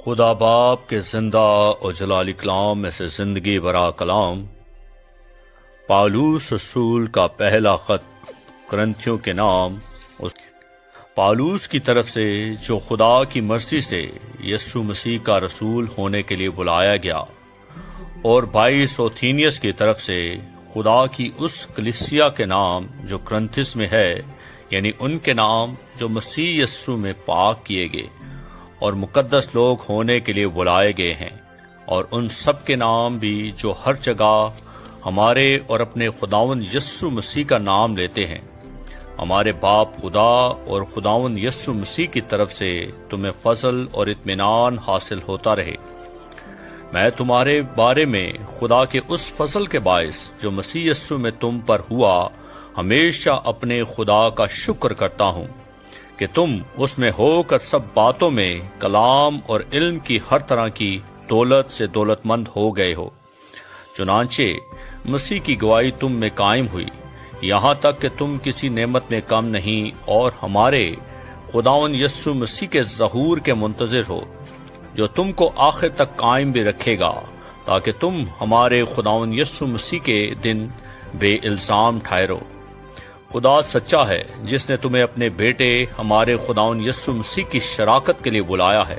خدا باپ کے زندہ اور جلالی کلام میں سے زندگی برا کلام، پالوس رسول کا پہلا خط کرنتھیوں کے نام، پالوس کی طرف سے جو خدا کی مرضی سے یسوع مسیح کا رسول ہونے کے لیے بلایا گیا، اور بھائی سوتھینیس کی طرف سے خدا کی اس کلیسیا کے نام جو کرنتھس میں ہے، یعنی ان کے نام جو مسیح یسوع میں پاک کیے گئے اور مقدس لوگ ہونے کے لیے بلائے گئے ہیں، اور ان سب کے نام بھی جو ہر جگہ ہمارے اور اپنے خداوند یسوع مسیح کا نام لیتے ہیں۔ ہمارے باپ خدا اور خداوند یسوع مسیح کی طرف سے تمہیں فضل اور اطمینان حاصل ہوتا رہے۔ میں تمہارے بارے میں خدا کے اس فضل کے باعث جو مسیح یسوع میں تم پر ہوا ہمیشہ اپنے خدا کا شکر کرتا ہوں کہ تم اس میں ہو کر سب باتوں میں کلام اور علم کی ہر طرح کی دولت سے دولت مند ہو گئے ہو، چنانچہ مسیح کی گواہی تم میں قائم ہوئی، یہاں تک کہ تم کسی نعمت میں کم نہیں اور ہمارے خداوند یسوع مسیح کے ظہور کے منتظر ہو، جو تم کو آخر تک قائم بھی رکھے گا، تاکہ تم ہمارے خداوند یسوع مسیح کے دن بے الزام ٹھہرو۔ خدا سچا ہے جس نے تمہیں اپنے بیٹے ہمارے خداوند یسوع مسیح کی شراکت کے لیے بلایا ہے۔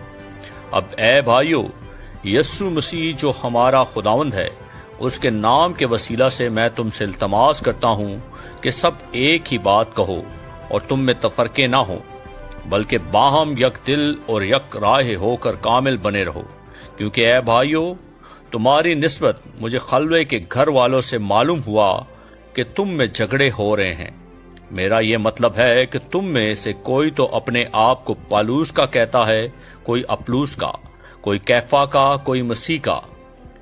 اب اے بھائیو، یسوع مسیح جو ہمارا خداوند ہے، اس کے نام کے وسیلہ سے میں تم سے التماس کرتا ہوں کہ سب ایک ہی بات کہو اور تم میں تفرقے نہ ہوں، بلکہ باہم یک دل اور یک رائے ہو کر کامل بنے رہو، کیونکہ اے بھائیو، تمہاری نسبت مجھے خلوے کے گھر والوں سے معلوم ہوا کہ تم میں جھگڑے ہو رہے ہیں۔ میرا یہ مطلب ہے کہ تم میں سے کوئی تو اپنے آپ کو پالوس کا کہتا ہے، کوئی اپلوس کا، کوئی کیفا کا، کوئی مسیح کا۔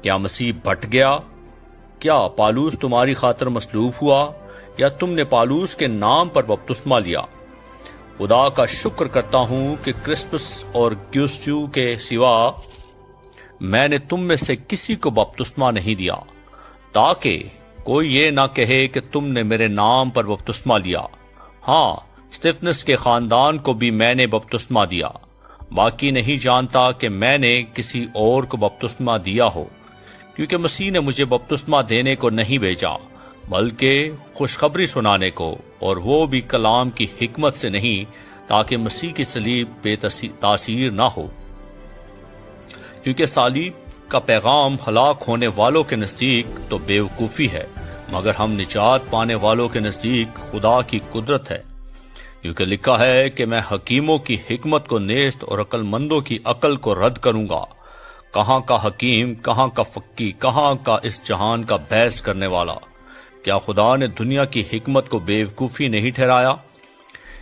کیا مسیح بھٹ گیا؟ کیا پالوس تمہاری خاطر مصلوب ہوا، یا تم نے پالوس کے نام پر بپتسمہ لیا؟ خدا کا شکر کرتا ہوں کہ کرسپس اور گیوسٹیو کے سوا میں نے تم میں سے کسی کو بپتسمہ نہیں دیا، تاکہ کوئی یہ نہ کہے کہ تم نے میرے نام پر بپتسمہ لیا۔ ہاں، اسطفنس کے خاندان کو بھی میں نے بپتسمہ دیا، باقی نہیں جانتا کہ میں نے کسی اور کو بپتسمہ دیا ہو، کیونکہ مسیح نے مجھے بپتسمہ دینے کو نہیں بھیجا، بلکہ خوشخبری سنانے کو، اور وہ بھی کلام کی حکمت سے نہیں، تاکہ مسیح کی صلیب بے تاثیر نہ ہو، کیونکہ صلیب کا پیغام ہلاک ہونے والوں کے نزدیک تو بیوقوفی ہے، مگر ہم نجات پانے والوں کے نزدیک خدا کی قدرت ہے، کیونکہ لکھا ہے کہ میں حکیموں کی حکمت کو نیست اور عقل مندوں کی عقل کو رد کروں گا۔ کہاں کا حکیم، کہاں کا فقی، کہاں کا اس جہان کا بحث کرنے والا؟ کیا خدا نے دنیا کی حکمت کو بیوقوفی نہیں ٹھہرایا؟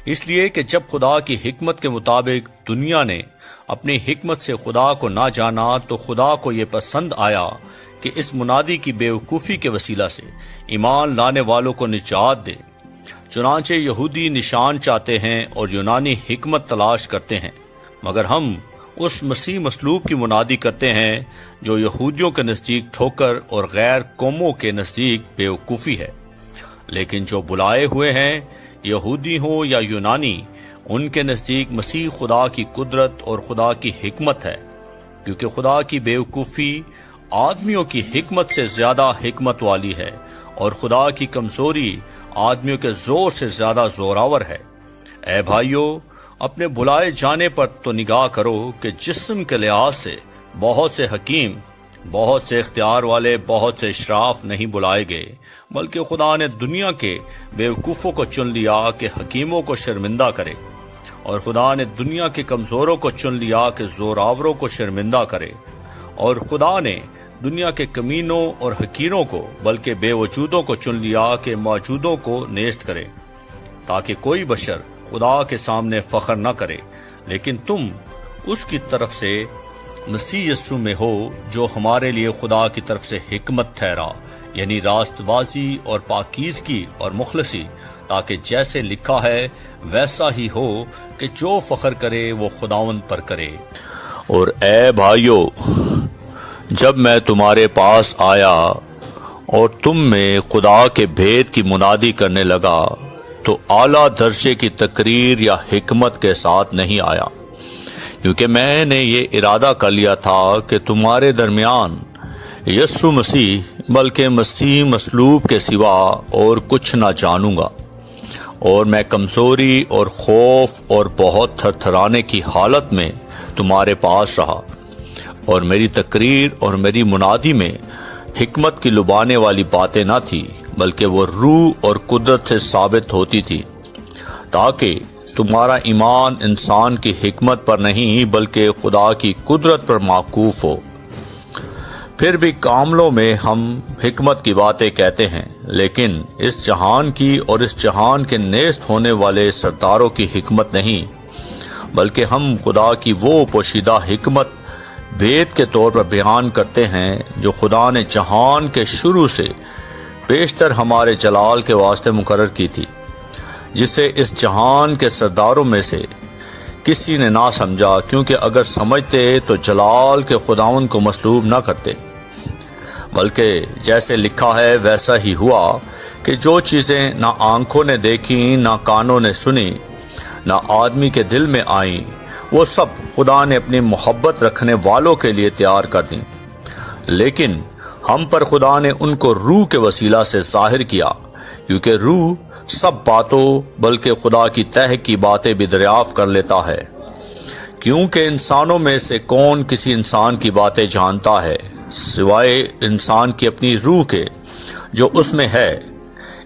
اس لیے کہ جب خدا کی حکمت کے مطابق دنیا نے اپنی حکمت سے خدا کو نہ جانا، تو خدا کو یہ پسند آیا کہ اس منادی کی بیوقوفی کے وسیلہ سے ایمان لانے والوں کو نجات دے۔ چنانچہ یہودی نشان چاہتے ہیں اور یونانی حکمت تلاش کرتے ہیں، مگر ہم اس مسیح مصلوب کی منادی کرتے ہیں جو یہودیوں کے نزدیک ٹھوکر اور غیر قوموں کے نزدیک بیوقوفی ہے، لیکن جو بلائے ہوئے ہیں، یہودی ہوں یا یونانی، ان کے نزدیک مسیح خدا کی قدرت اور خدا کی حکمت ہے، کیونکہ خدا کی بیوقوفی آدمیوں کی حکمت سے زیادہ حکمت والی ہے، اور خدا کی کمزوری آدمیوں کے زور سے زیادہ زوراور ہے۔ اے بھائیو، اپنے بلائے جانے پر تو نگاہ کرو کہ جسم کے لحاظ سے بہت سے حکیم، بہت سے اختیار والے، بہت سے اشراف نہیں بلائے گئے، بلکہ خدا نے دنیا کے بیوقوفوں کو چن لیا کہ حکیموں کو شرمندہ کرے، اور خدا نے دنیا کے کمزوروں کو چن لیا کہ زوراوروں کو شرمندہ کرے، اور خدا نے دنیا کے کمینوں اور حقیروں کو، بلکہ بے وجودوں کو چن لیا کہ موجودوں کو نیست کرے، تاکہ کوئی بشر خدا کے سامنے فخر نہ کرے، لیکن تم اس کی طرف سے مسیح یسوع میں ہو، جو ہمارے لیے خدا کی طرف سے حکمت ٹھہرا، یعنی راست بازی اور پاکیزگی اور مخلصی، تاکہ جیسے لکھا ہے ویسا ہی ہو کہ جو فخر کرے وہ خداوند پر کرے۔ اور اے بھائیو، جب میں تمہارے پاس آیا اور تم میں خدا کے بھید کی منادی کرنے لگا، تو اعلیٰ درجے کی تقریر یا حکمت کے ساتھ نہیں آیا، کیونکہ میں نے یہ ارادہ کر لیا تھا کہ تمہارے درمیان یسوع مسیح بلکہ مسیح مصلوب کے سوا اور کچھ نہ جانوں گا، اور میں کمزوری اور خوف اور بہت تھر تھرانے کی حالت میں تمہارے پاس رہا، اور میری تقریر اور میری منادی میں حکمت کی لبانے والی باتیں نہ تھی، بلکہ وہ روح اور قدرت سے ثابت ہوتی تھی، تاکہ تمہارا ایمان انسان کی حکمت پر نہیں بلکہ خدا کی قدرت پر موقوف ہو۔ پھر بھی کاملوں میں ہم حکمت کی باتیں کہتے ہیں، لیکن اس جہان کی اور اس جہان کے نیست ہونے والے سرداروں کی حکمت نہیں، بلکہ ہم خدا کی وہ پوشیدہ حکمت بھید کے طور پر بیان کرتے ہیں جو خدا نے جہان کے شروع سے بیشتر ہمارے جلال کے واسطے مقرر کی تھی، جسے اس جہان کے سرداروں میں سے کسی نے نہ سمجھا، کیونکہ اگر سمجھتے تو جلال کے خداوند کو مصلوب نہ کرتے، بلکہ جیسے لکھا ہے ویسا ہی ہوا کہ جو چیزیں نہ آنکھوں نے دیکھیں نہ کانوں نے سنی نہ آدمی کے دل میں آئیں، وہ سب خدا نے اپنی محبت رکھنے والوں کے لیے تیار کر دیں، لیکن ہم پر خدا نے ان کو روح کے وسیلہ سے ظاہر کیا، کیونکہ روح سب باتوں بلکہ خدا کی تہ کی باتیں بھی دریافت کر لیتا ہے، کیونکہ انسانوں میں سے کون کسی انسان کی باتیں جانتا ہے سوائے انسان کی اپنی روح کے جو اس میں ہے،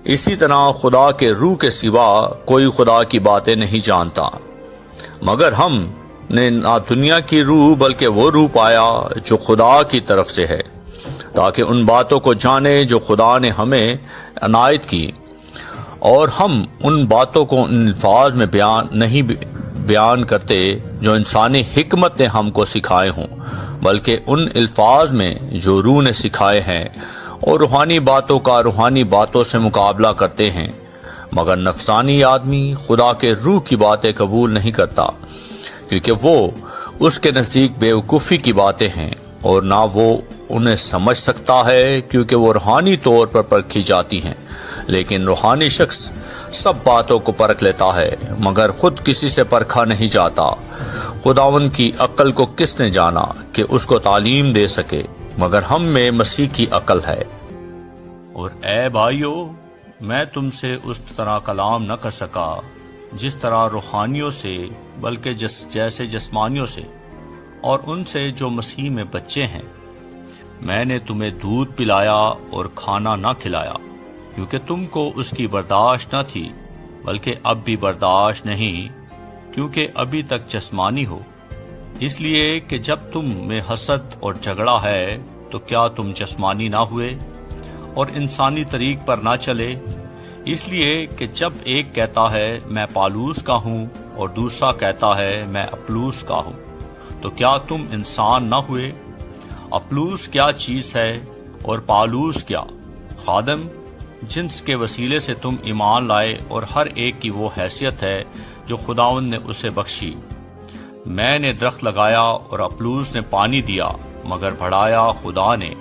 اسی طرح خدا کے روح کے سوا کوئی خدا کی باتیں نہیں جانتا، مگر ہم نے نہ دنیا کی روح بلکہ وہ روح پایا جو خدا کی طرف سے ہے، تاکہ ان باتوں کو جانے جو خدا نے ہمیں عنایت کی، اور ہم ان باتوں کو ان الفاظ میں بیان کرتے جو انسانی حکمت نے ہم کو سکھائے ہوں، بلکہ ان الفاظ میں جو روح نے سکھائے ہیں، اور روحانی باتوں کا روحانی باتوں سے مقابلہ کرتے ہیں، مگر نفسانی آدمی خدا کے روح کی باتیں قبول نہیں کرتا، کیونکہ وہ اس کے نزدیک بیوقوفی کی باتیں ہیں، اور نہ وہ انہیں سمجھ سکتا ہے، کیونکہ وہ روحانی طور پر پرکھی جاتی ہیں، لیکن روحانی شخص سب باتوں کو پرکھ لیتا ہے، مگر خود کسی سے پرکھا نہیں جاتا۔ خداوند کی عقل کو کس نے جانا کہ اس کو تعلیم دے سکے، مگر ہم میں مسیح کی عقل ہے۔ اور اے بھائیو، میں تم سے اس طرح کلام نہ کر سکا جس طرح روحانیوں سے، بلکہ جیسے جسمانیوں سے، اور ان سے جو مسیح میں بچے ہیں۔ میں نے تمہیں دودھ پلایا اور کھانا نہ کھلایا، کیونکہ تم کو اس کی برداشت نہ تھی، بلکہ اب بھی برداشت نہیں، کیونکہ ابھی تک جسمانی ہو، اس لیے کہ جب تم میں حسد اور جھگڑا ہے تو کیا تم جسمانی نہ ہوئے اور انسانی طریق پر نہ چلے؟ اس لیے کہ جب ایک کہتا ہے میں پالوس کا ہوں اور دوسرا کہتا ہے میں اپلوس کا ہوں، تو کیا تم انسان نہ ہوئے؟ اپلوس کیا چیز ہے اور پالوس کیا؟ خادم، جنس کے وسیلے سے تم ایمان لائے، اور ہر ایک کی وہ حیثیت ہے جو خداوند نے اسے بخشی۔ میں نے درخت لگایا اور اپلوس نے پانی دیا، مگر بڑھایا خدا نے۔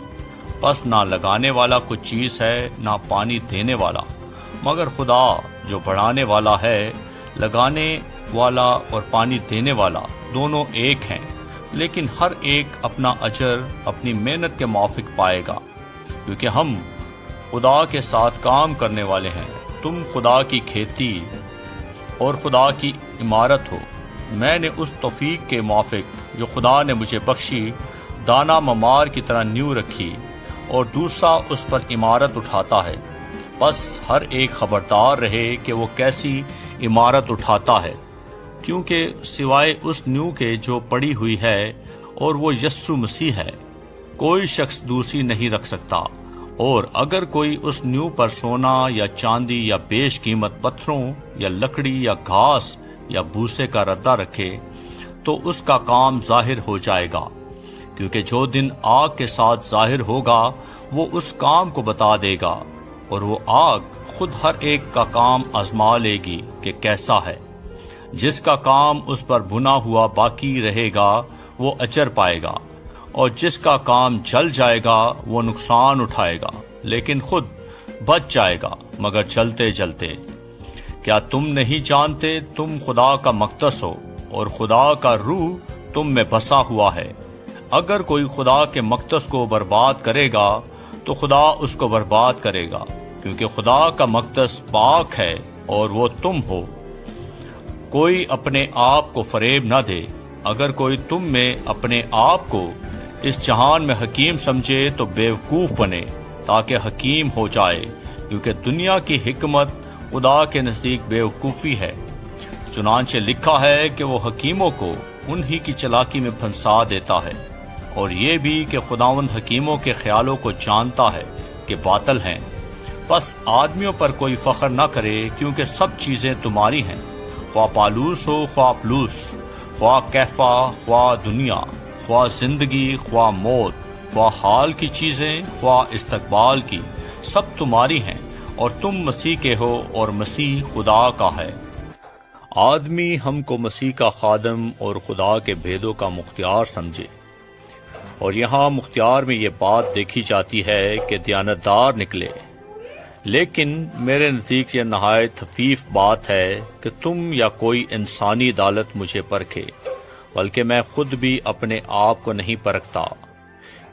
پس نہ لگانے والا کچھ چیز ہے نہ پانی دینے والا، مگر خدا جو بڑھانے والا ہے۔ لگانے والا اور پانی دینے والا دونوں ایک ہیں، لیکن ہر ایک اپنا اجر اپنی محنت کے موافق پائے گا، کیونکہ ہم خدا کے ساتھ کام کرنے والے ہیں۔ تم خدا کی کھیتی اور خدا کی عمارت ہو۔ میں نے اس توفیق کے موافق جو خدا نے مجھے بخشی دانہ ممار کی طرح نیو رکھی، اور دوسرا اس پر عمارت اٹھاتا ہے۔ بس ہر ایک خبردار رہے کہ وہ کیسی عمارت اٹھاتا ہے، کیونکہ سوائے اس نیو کے جو پڑی ہوئی ہے اور وہ یسوع مسیح ہے، کوئی شخص دوسری نہیں رکھ سکتا۔ اور اگر کوئی اس نیو پر سونا یا چاندی یا بیش قیمت پتھروں یا لکڑی یا گھاس یا بھوسے کا ردہ رکھے تو اس کا کام ظاہر ہو جائے گا، کیونکہ جو دن آگ کے ساتھ ظاہر ہوگا وہ اس کام کو بتا دے گا، اور وہ آگ خود ہر ایک کا کام آزما لے گی کہ کیسا ہے۔ جس کا کام اس پر بنا ہوا باقی رہے گا وہ اجر پائے گا، اور جس کا کام جل جائے گا وہ نقصان اٹھائے گا، لیکن خود بچ جائے گا مگر جلتے جلتے۔ کیا تم نہیں جانتے تم خدا کا مقدس ہو اور خدا کا روح تم میں بسا ہوا ہے۔ اگر کوئی خدا کے مقدس کو برباد کرے گا تو خدا اس کو برباد کرے گا، کیونکہ خدا کا مقدس پاک ہے اور وہ تم ہو۔ کوئی اپنے آپ کو فریب نہ دے۔ اگر کوئی تم میں اپنے آپ کو اس جہان میں حکیم سمجھے تو بیوقوف بنے تاکہ حکیم ہو جائے، کیونکہ دنیا کی حکمت خدا کے نزدیک بیوقوفی ہے۔ چنانچہ لکھا ہے کہ وہ حکیموں کو انہی کی چلاکی میں پھنسا دیتا ہے، اور یہ بھی کہ خداوند حکیموں کے خیالوں کو جانتا ہے کہ باطل ہیں۔ بس آدمیوں پر کوئی فخر نہ کرے، کیونکہ سب چیزیں تمہاری ہیں، خواہ پالوس ہو خواہ اپلوس، خواہ کیفا خواہ دنیا، خواہ زندگی خواہ موت، خواہ حال کی چیزیں خواہ استقبال کی، سب تمہاری ہیں، اور تم مسیح کے ہو اور مسیح خدا کا ہے۔ آدمی ہم کو مسیح کا خادم اور خدا کے بھیدوں کا مختار سمجھے، اور یہاں مختار میں یہ بات دیکھی جاتی ہے کہ دیانتدار نکلے، لیکن میرے نزدیک یہ نہایت خفیف بات ہے کہ تم یا کوئی انسانی عدالت مجھے پرکھے، بلکہ میں خود بھی اپنے آپ کو نہیں پرکھتا،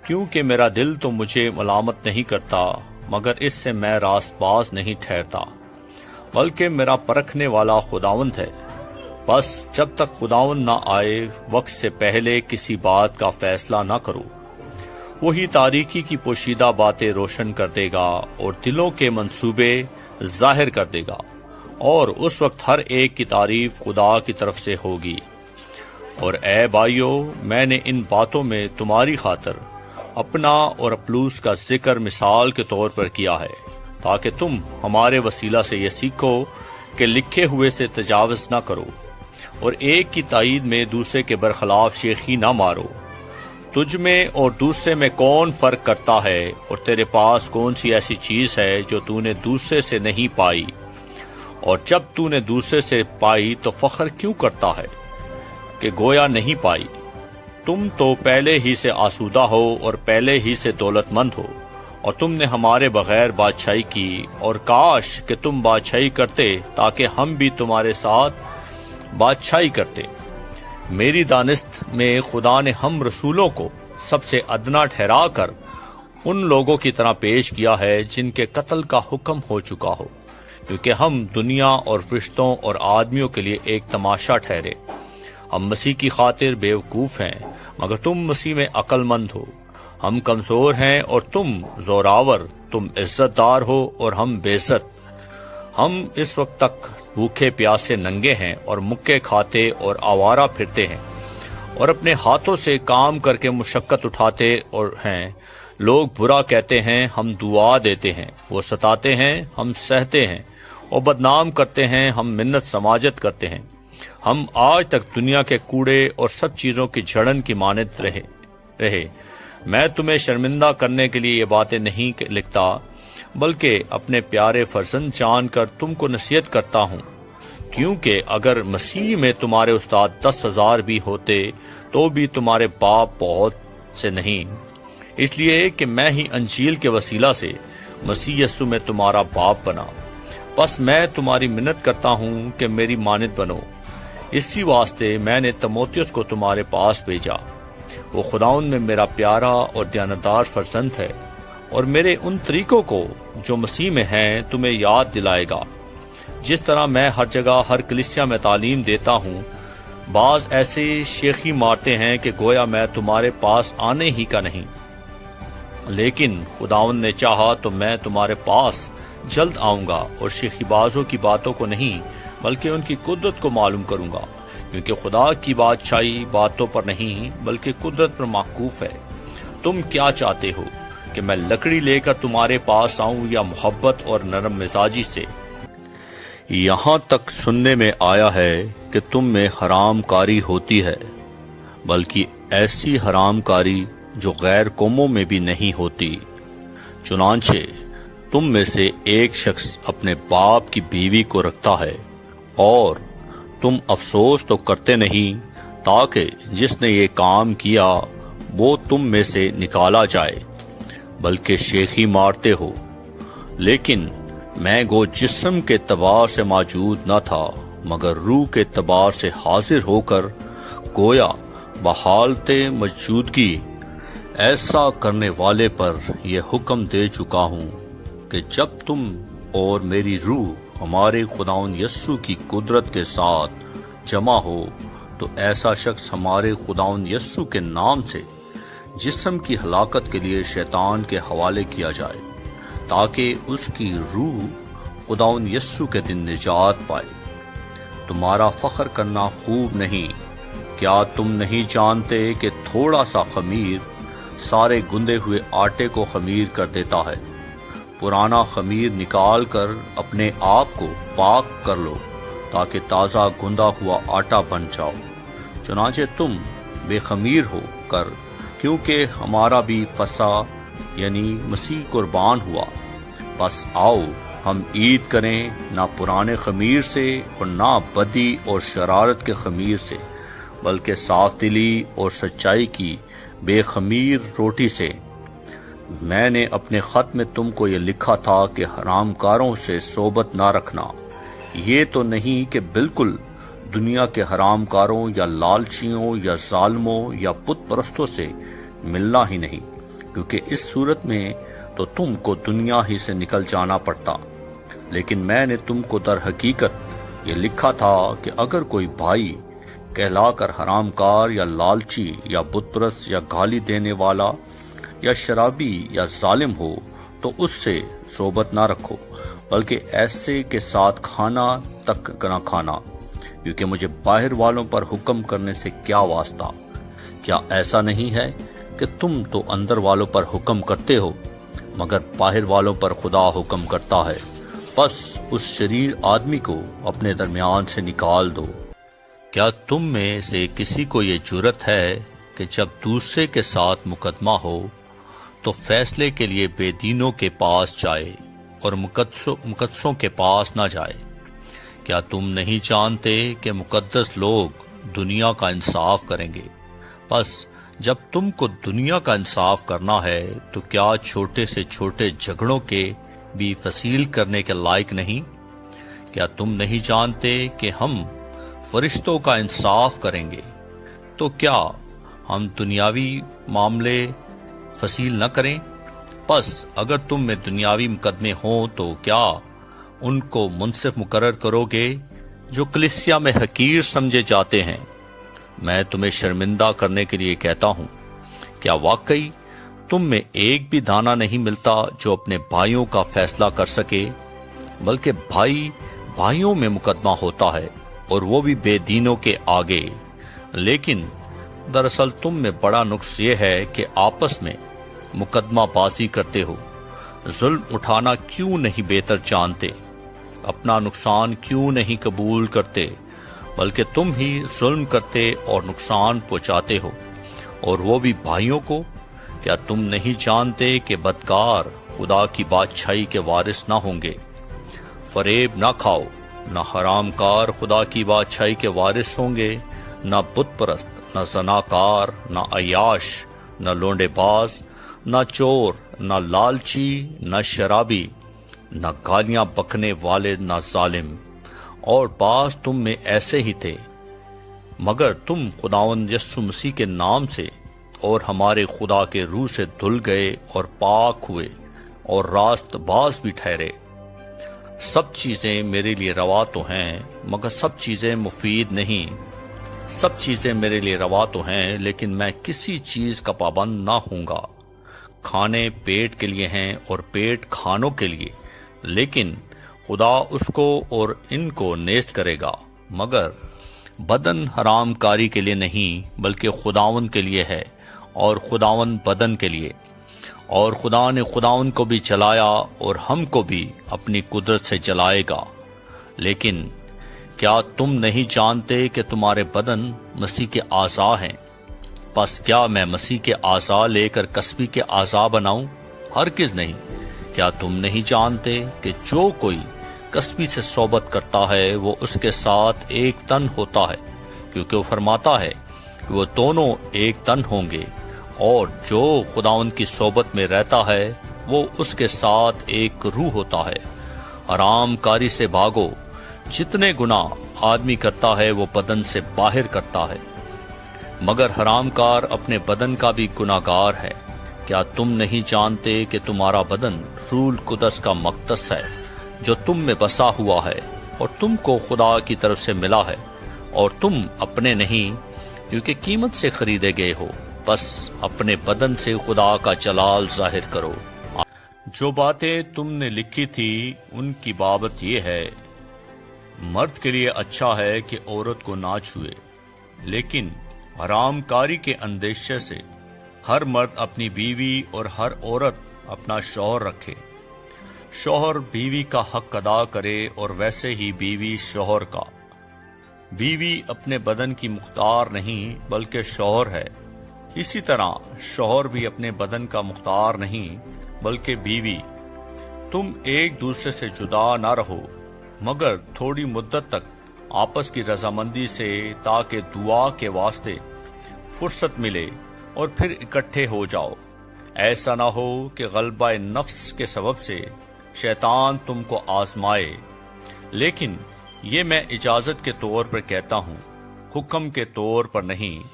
کیونکہ میرا دل تو مجھے ملامت نہیں کرتا، مگر اس سے میں راست باز نہیں ٹھہرتا، بلکہ میرا پرکھنے والا خداوند ہے۔ بس جب تک خداوند نہ آئے، وقت سے پہلے کسی بات کا فیصلہ نہ کرو۔ وہی تاریکی کی پوشیدہ باتیں روشن کر دے گا اور دلوں کے منصوبے ظاہر کر دے گا، اور اس وقت ہر ایک کی تعریف خدا کی طرف سے ہوگی۔ اور اے بھائیو، میں نے ان باتوں میں تمہاری خاطر اپنا اور اپلوس کا ذکر مثال کے طور پر کیا ہے، تاکہ تم ہمارے وسیلہ سے یہ سیکھو کہ لکھے ہوئے سے تجاوز نہ کرو، اور ایک کی تائید میں دوسرے کے برخلاف شیخی نہ مارو۔ تجھ میں اور دوسرے میں کون فرق کرتا ہے، اور تیرے پاس کون سی ایسی چیز ہے جو تو نے دوسرے سے نہیں پائی، اور جب تو نے دوسرے سے پائی تو فخر کیوں کرتا ہے کہ گویا نہیں پائی؟ تم تو پہلے ہی سے آسودہ ہو اور پہلے ہی سے دولت مند ہو، اور تم نے ہمارے بغیر بادشاہی کی، اور کاش کہ تم بادشاہی کرتے تاکہ ہم بھی تمہارے ساتھ بادشاہی کرتے۔ میری دانست میں خدا نے ہم رسولوں کو سب سے ادنا ٹھہرا کر ان لوگوں کی طرح پیش کیا ہے جن کے قتل کا حکم ہو چکا ہو، کیونکہ ہم دنیا اور فرشتوں اور آدمیوں کے لیے ایک تماشا ٹھہرے۔ ہم مسیح کی خاطر بیوقوف ہیں، مگر تم مسیح میں عقل مند ہو۔ ہم کمزور ہیں اور تم زوراور، تم عزت دار ہو اور ہم بے عزت۔ ہم اس وقت تک بھوکے پیاسے ننگے ہیں اور مکے کھاتے اور آوارہ پھرتے ہیں، اور اپنے ہاتھوں سے کام کر کے مشقت اٹھاتے اور ہیں۔ لوگ برا کہتے ہیں، ہم دعا دیتے ہیں، وہ ستاتے ہیں، ہم سہتے ہیں، اور بدنام کرتے ہیں، ہم منت سماجت کرتے ہیں۔ ہم آج تک دنیا کے کوڑے اور سب چیزوں کی جھڑن کی مانند رہے۔ میں تمہیں شرمندہ کرنے کے لیے یہ باتیں نہیں لکھتا، بلکہ اپنے پیارے فرزند جان کر تم کو نصیحت کرتا ہوں، کیونکہ اگر مسیح میں تمہارے استاد 10,000 بھی ہوتے تو بھی تمہارے باپ بہت سے نہیں، اس لیے کہ میں ہی انجیل کے وسیلہ سے مسیح یسوع میں تمہارا باپ بنا۔ بس میں تمہاری منت کرتا ہوں کہ میری مانند بنو۔ اسی واسطے میں نے تموتیوس کو تمہارے پاس بھیجا۔ وہ خداوند میں میرا پیارا اور دیانتدار فرزند ہے، اور میرے ان طریقوں کو جو مسیح میں ہیں تمہیں یاد دلائے گا، جس طرح میں ہر جگہ ہر کلیسیا میں تعلیم دیتا ہوں۔ بعض ایسے شیخی مارتے ہیں کہ گویا میں تمہارے پاس آنے ہی کا نہیں، لیکن خداوند نے چاہا تو میں تمہارے پاس جلد آؤں گا، اور شیخی بازوں کی باتوں کو نہیں بلکہ ان کی قدرت کو معلوم کروں گا، کیونکہ خدا کی بادشاہی باتوں پر نہیں بلکہ قدرت پر موقوف ہے۔ تم کیا چاہتے ہو کہ میں لکڑی لے کر تمہارے پاس آؤں یا محبت اور نرم مزاجی سے؟ یہاں تک سننے میں آیا ہے کہ تم میں حرام کاری ہوتی ہے، بلکہ ایسی حرام کاری جو غیر قوموں میں بھی نہیں ہوتی۔ چنانچہ تم میں سے ایک شخص اپنے باپ کی بیوی کو رکھتا ہے، اور تم افسوس تو کرتے نہیں تاکہ جس نے یہ کام کیا وہ تم میں سے نکالا جائے، بلکہ شیخی مارتے ہو۔ لیکن میں گو جسم کے اعتبار سے موجود نہ تھا، مگر روح کے اعتبار سے حاضر ہو کر گویا بحالت موجودگی ایسا کرنے والے پر یہ حکم دے چکا ہوں کہ جب تم اور میری روح ہمارے خداوند یسوع کی قدرت کے ساتھ جمع ہو تو ایسا شخص ہمارے خداوند یسوع کے نام سے جسم کی ہلاکت کے لیے شیطان کے حوالے کیا جائے، تاکہ اس کی روح خداوند یسوع کے دن نجات پائے۔ تمہارا فخر کرنا خوب نہیں۔ کیا تم نہیں جانتے کہ تھوڑا سا خمیر سارے گندے ہوئے آٹے کو خمیر کر دیتا ہے؟ پرانا خمیر نکال کر اپنے آپ کو پاک کر لو تاکہ تازہ گندا ہوا آٹا بن جاؤ۔ چنانچہ تم بے خمیر ہو کر، کیونکہ ہمارا بھی فسح یعنی مسیح قربان ہوا، بس آؤ ہم عید کریں، نہ پرانے خمیر سے اور نہ بدی اور شرارت کے خمیر سے، بلکہ صاف دلی اور سچائی کی بے خمیر روٹی سے۔ میں نے اپنے خط میں تم کو یہ لکھا تھا کہ حرام کاروں سے صحبت نہ رکھنا۔ یہ تو نہیں کہ بالکل دنیا کے حرام کاروں یا لالچیوں یا ظالموں یا بت پرستوں سے ملنا ہی نہیں، کیونکہ اس صورت میں تو تم کو دنیا ہی سے نکل جانا پڑتا۔ لیکن میں نے تم کو در حقیقت یہ لکھا تھا کہ اگر کوئی بھائی کہلا کر حرام کار یا لالچی یا بت پرست یا گالی دینے والا یا شرابی یا ظالم ہو تو اس سے صحبت نہ رکھو، بلکہ ایسے کے ساتھ کھانا تک نہ کھانا، کیونکہ مجھے باہر والوں پر حکم کرنے سے کیا واسطہ؟ کیا ایسا نہیں ہے کہ تم تو اندر والوں پر حکم کرتے ہو، مگر باہر والوں پر خدا حکم کرتا ہے؟ بس اس شریر آدمی کو اپنے درمیان سے نکال دو۔ کیا تم میں سے کسی کو یہ جرت ہے کہ جب دوسرے کے ساتھ مقدمہ ہو تو فیصلے کے لیے بے دینوں کے پاس جائے اور مقدسوں کے پاس نہ جائے؟ کیا تم نہیں جانتے کہ مقدس لوگ دنیا کا انصاف کریں گے؟ بس جب تم کو دنیا کا انصاف کرنا ہے تو کیا چھوٹے سے چھوٹے جھگڑوں کے بھی فصیل کرنے کے لائق نہیں؟ کیا تم نہیں جانتے کہ ہم فرشتوں کا انصاف کریں گے؟ تو کیا ہم دنیاوی معاملے فصیل نہ کریں؟ بس اگر تم میں دنیاوی مقدمے ہوں تو کیا ان کو منصف مقرر کرو گے جو کلیسیا میں حقیر سمجھے جاتے ہیں؟ میں تمہیں شرمندہ کرنے کے لیے کہتا ہوں، کیا واقعی تم میں ایک بھی دانہ نہیں ملتا جو اپنے بھائیوں کا فیصلہ کر سکے؟ بلکہ بھائی بھائیوں میں مقدمہ ہوتا ہے، اور وہ بھی بے دینوں کے آگے۔ لیکن دراصل تم میں بڑا نقص یہ ہے کہ آپس میں مقدمہ بازی کرتے ہو۔ ظلم اٹھانا کیوں نہیں بہتر جانتے؟ اپنا نقصان کیوں نہیں قبول کرتے؟ بلکہ تم ہی ظلم کرتے اور نقصان پہنچاتے ہو، اور وہ بھی بھائیوں کو۔ کیا تم نہیں جانتے کہ بدکار خدا کی بادشاہی کے وارث نہ ہوں گے؟ فریب نہ کھاؤ، نہ حرام کار خدا کی بادشاہی کے وارث ہوں گے، نہ بت پرست، نہ زناکار، نہ عیاش، نہ لونڈے باز، نہ چور، نہ لالچی، نہ شرابی، نہ گالیاں بکنے والے، نہ ظالم۔ اور بعض تم میں ایسے ہی تھے، مگر تم خداوند یسوع مسیح کے نام سے اور ہمارے خدا کے روح سے دھل گئے اور پاک ہوئے اور راست باز بھی ٹھہرے۔ سب چیزیں میرے لیے روا تو ہیں، مگر سب چیزیں مفید نہیں۔ سب چیزیں میرے لیے روا تو ہیں، لیکن میں کسی چیز کا پابند نہ ہوں گا۔ کھانے پیٹ کے لیے ہیں اور پیٹ کھانوں کے لیے، لیکن خدا اس کو اور ان کو نیست کرے گا۔ مگر بدن حرام کاری کے لیے نہیں، بلکہ خداوند کے لیے ہے، اور خداوند بدن کے لیے۔ اور خدا نے خداوند کو بھی جلایا اور ہم کو بھی اپنی قدرت سے جلائے گا۔ لیکن کیا تم نہیں جانتے کہ تمہارے بدن مسیح کے اعضاء ہیں؟ پس کیا میں مسیح کے اعضاء لے کر کسبی کے اعضاء بناؤں؟ ہرگز نہیں۔ کیا تم نہیں جانتے کہ جو کوئی کسبی سے صحبت کرتا ہے وہ اس کے ساتھ ایک تن ہوتا ہے، کیونکہ وہ فرماتا ہے کہ وہ دونوں ایک تن ہوں گے۔ اور جو خداوند کی صحبت میں رہتا ہے وہ اس کے ساتھ ایک روح ہوتا ہے۔ حرام کاری سے بھاگو۔ جتنے گناہ آدمی کرتا ہے وہ بدن سے باہر کرتا ہے، مگر حرام کار اپنے بدن کا بھی گناہگار ہے۔ کیا تم نہیں جانتے کہ تمہارا بدن روح القدس کا مقدس ہے جو تم میں بسا ہوا ہے اور تم کو خدا کی طرف سے ملا ہے، اور تم اپنے نہیں کیونکہ قیمت سے خریدے گئے ہو؟ بس اپنے بدن سے خدا کا جلال ظاہر کرو۔ جو باتیں تم نے لکھی تھی ان کی بابت یہ ہے، مرد کے لیے اچھا ہے کہ عورت کو نہ چھوئے، لیکن حرام کاری کے اندیشے سے ہر مرد اپنی بیوی اور ہر عورت اپنا شوہر رکھے۔ شوہر بیوی کا حق ادا کرے اور ویسے ہی بیوی شوہر کا۔ بیوی اپنے بدن کی مختار نہیں بلکہ شوہر ہے، اسی طرح شوہر بھی اپنے بدن کا مختار نہیں بلکہ بیوی۔ تم ایک دوسرے سے جدا نہ رہو مگر تھوڑی مدت تک آپس کی رضامندی سے، تاکہ دعا کے واسطے فرصت ملے اور پھر اکٹھے ہو جاؤ۔ ایسا نہ ہو کہ غلبہ نفس کے سبب سے شیطان تم کو آزمائے، لیکن یہ میں اجازت کے طور پر کہتا ہوں، حکم کے طور پر نہیں۔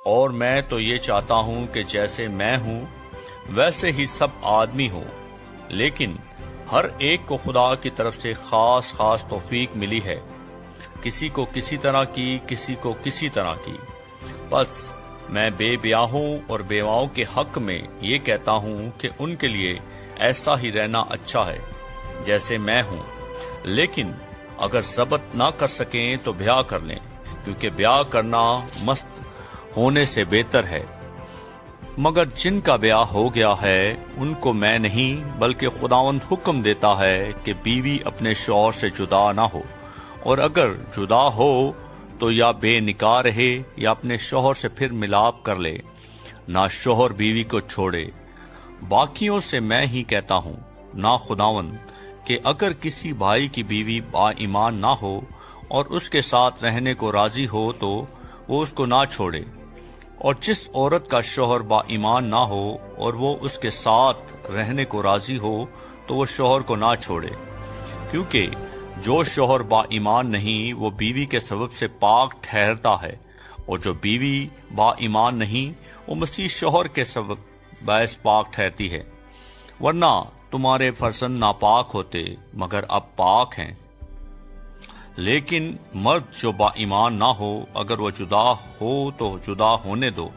اور میں تو یہ چاہتا ہوں کہ جیسے میں ہوں ویسے ہی سب آدمی ہوں، لیکن ہر ایک کو خدا کی طرف سے خاص توفیق ملی ہے، کسی کو کسی طرح کی، کسی کو کسی طرح کی۔ بس میں بے بیاہوں اور بیواؤں کے حق میں یہ کہتا ہوں کہ ان کے لیے ایسا ہی رہنا اچھا ہے جیسے میں ہوں، لیکن اگر ضبط نہ کر سکیں تو بیاہ کر لیں، کیونکہ بیاہ کرنا مست ہونے سے بہتر ہے۔ مگر جن کا بیاہ ہو گیا ہے ان کو میں نہیں بلکہ خداوند حکم دیتا ہے کہ بیوی اپنے شوہر سے جدا نہ ہو، اور اگر جدا ہو تو یا بے نکاح رہے یا اپنے شوہر سے پھر ملاپ کر لے، نہ شوہر بیوی کو چھوڑے۔ باقیوں سے میں ہی کہتا ہوں، نہ خداوند، کہ اگر کسی بھائی کی بیوی با ایمان نہ ہو اور اس کے ساتھ رہنے کو راضی ہو تو وہ اس کو نہ چھوڑے، اور جس عورت کا شوہر با ایمان نہ ہو اور وہ اس کے ساتھ رہنے کو راضی ہو تو وہ شوہر کو نہ چھوڑے، کیونکہ جو شوہر با ایمان نہیں وہ بیوی کے سبب سے پاک ٹھہرتا ہے، اور جو بیوی با ایمان نہیں وہ مسیح شوہر کے سبب باعث پاک ٹھہرتی ہے۔ ورنہ تمہارے فرزند ناپاک ہوتے مگر اب پاک ہیں۔ لیکن مرد جو با ایمان نہ ہو اگر وہ جدا ہو تو جدا ہونے دو،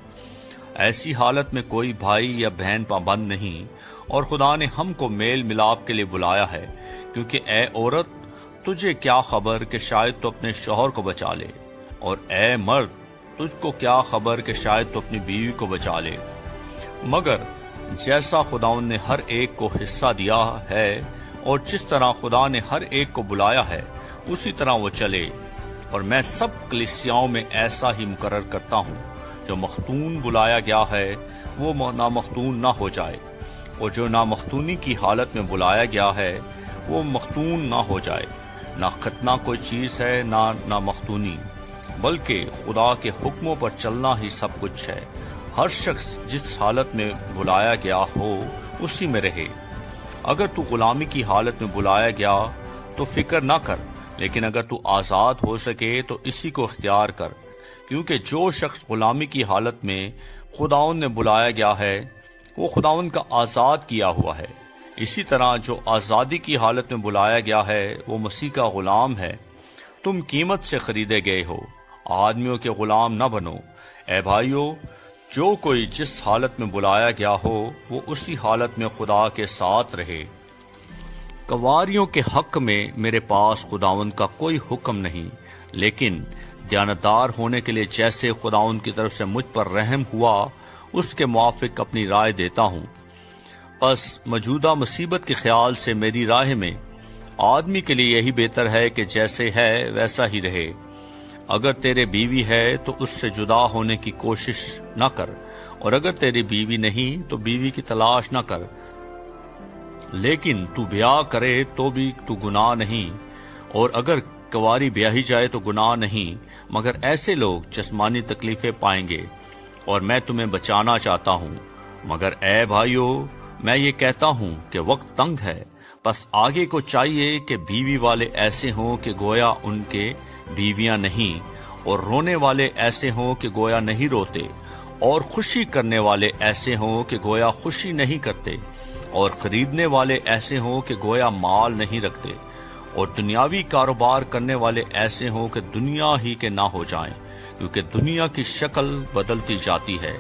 ایسی حالت میں کوئی بھائی یا بہن پابند نہیں، اور خدا نے ہم کو میل ملاپ کے لیے بلایا ہے۔ کیونکہ اے عورت، تجھے کیا خبر کہ شاید تو اپنے شوہر کو بچا لے، اور اے مرد، تجھ کو کیا خبر کہ شاید تو اپنی بیوی کو بچا لے۔ مگر جیسا خداوند نے ہر ایک کو حصہ دیا ہے اور جس طرح خدا نے ہر ایک کو بلایا ہے اسی طرح وہ چلے۔ اور میں سب کلیسیاؤں میں ایسا ہی مقرر کرتا ہوں، جو مختون بلایا گیا ہے وہ نامختون نہ ہو جائے، اور جو نامختونی کی حالت میں بلایا گیا ہے وہ مختون نہ ہو جائے۔ نہ ختنہ کوئی چیز ہے نہ نامختونی، بلکہ خدا کے حکموں پر چلنا ہی سب کچھ ہے۔ ہر شخص جس حالت میں بلایا گیا ہو اسی میں رہے۔ اگر تو غلامی کی حالت میں بلایا گیا تو فکر نہ کر، لیکن اگر تو آزاد ہو سکے تو اسی کو اختیار کر، کیونکہ جو شخص غلامی کی حالت میں خداوند نے بلایا گیا ہے وہ خداوند کا آزاد کیا ہوا ہے۔ اسی طرح جو آزادی کی حالت میں بلایا گیا ہے وہ مسیح کا غلام ہے۔ تم قیمت سے خریدے گئے ہو، آدمیوں کے غلام نہ بنو۔ اے بھائیو، جو کوئی جس حالت میں بلایا گیا ہو وہ اسی حالت میں خدا کے ساتھ رہے۔ کنواریوں کے حق میں میرے پاس خداوند کا کوئی حکم نہیں، لیکن دیانتدار ہونے کے لیے جیسے خداوند کی طرف سے مجھ پر رحم ہوا اس کے موافق اپنی رائے دیتا ہوں۔ بس موجودہ مصیبت کے خیال سے میری راہ میں آدمی کے لیے یہی بہتر ہے کہ جیسے ہے ویسا ہی رہے۔ اگر تیرے بیوی ہے تو اس سے جدا ہونے کی کوشش نہ کر، اور اگر تیری بیوی نہیں تو بیوی کی تلاش نہ کر، لیکن تو بیاہ کرے تو بھی تو گناہ نہیں، اور اگر کنواری بیاہی جائے تو گناہ نہیں، مگر ایسے لوگ جسمانی تکلیفیں پائیں گے، اور میں تمہیں بچانا چاہتا ہوں۔ مگر اے بھائیو، میں یہ کہتا ہوں کہ وقت تنگ ہے، بس آگے کو چاہیے کہ بیوی والے ایسے ہوں کہ گویا ان کے بیویاں نہیں، اور رونے والے ایسے ہوں کہ گویا نہیں روتے، اور خوشی کرنے والے ایسے ہوں کہ گویا خوشی نہیں کرتے، اور خریدنے والے ایسے ہوں کہ گویا مال نہیں رکھتے، اور دنیاوی کاروبار کرنے والے ایسے ہوں کہ دنیا ہی کے نہ ہو جائیں، کیونکہ دنیا کی شکل بدلتی جاتی ہے۔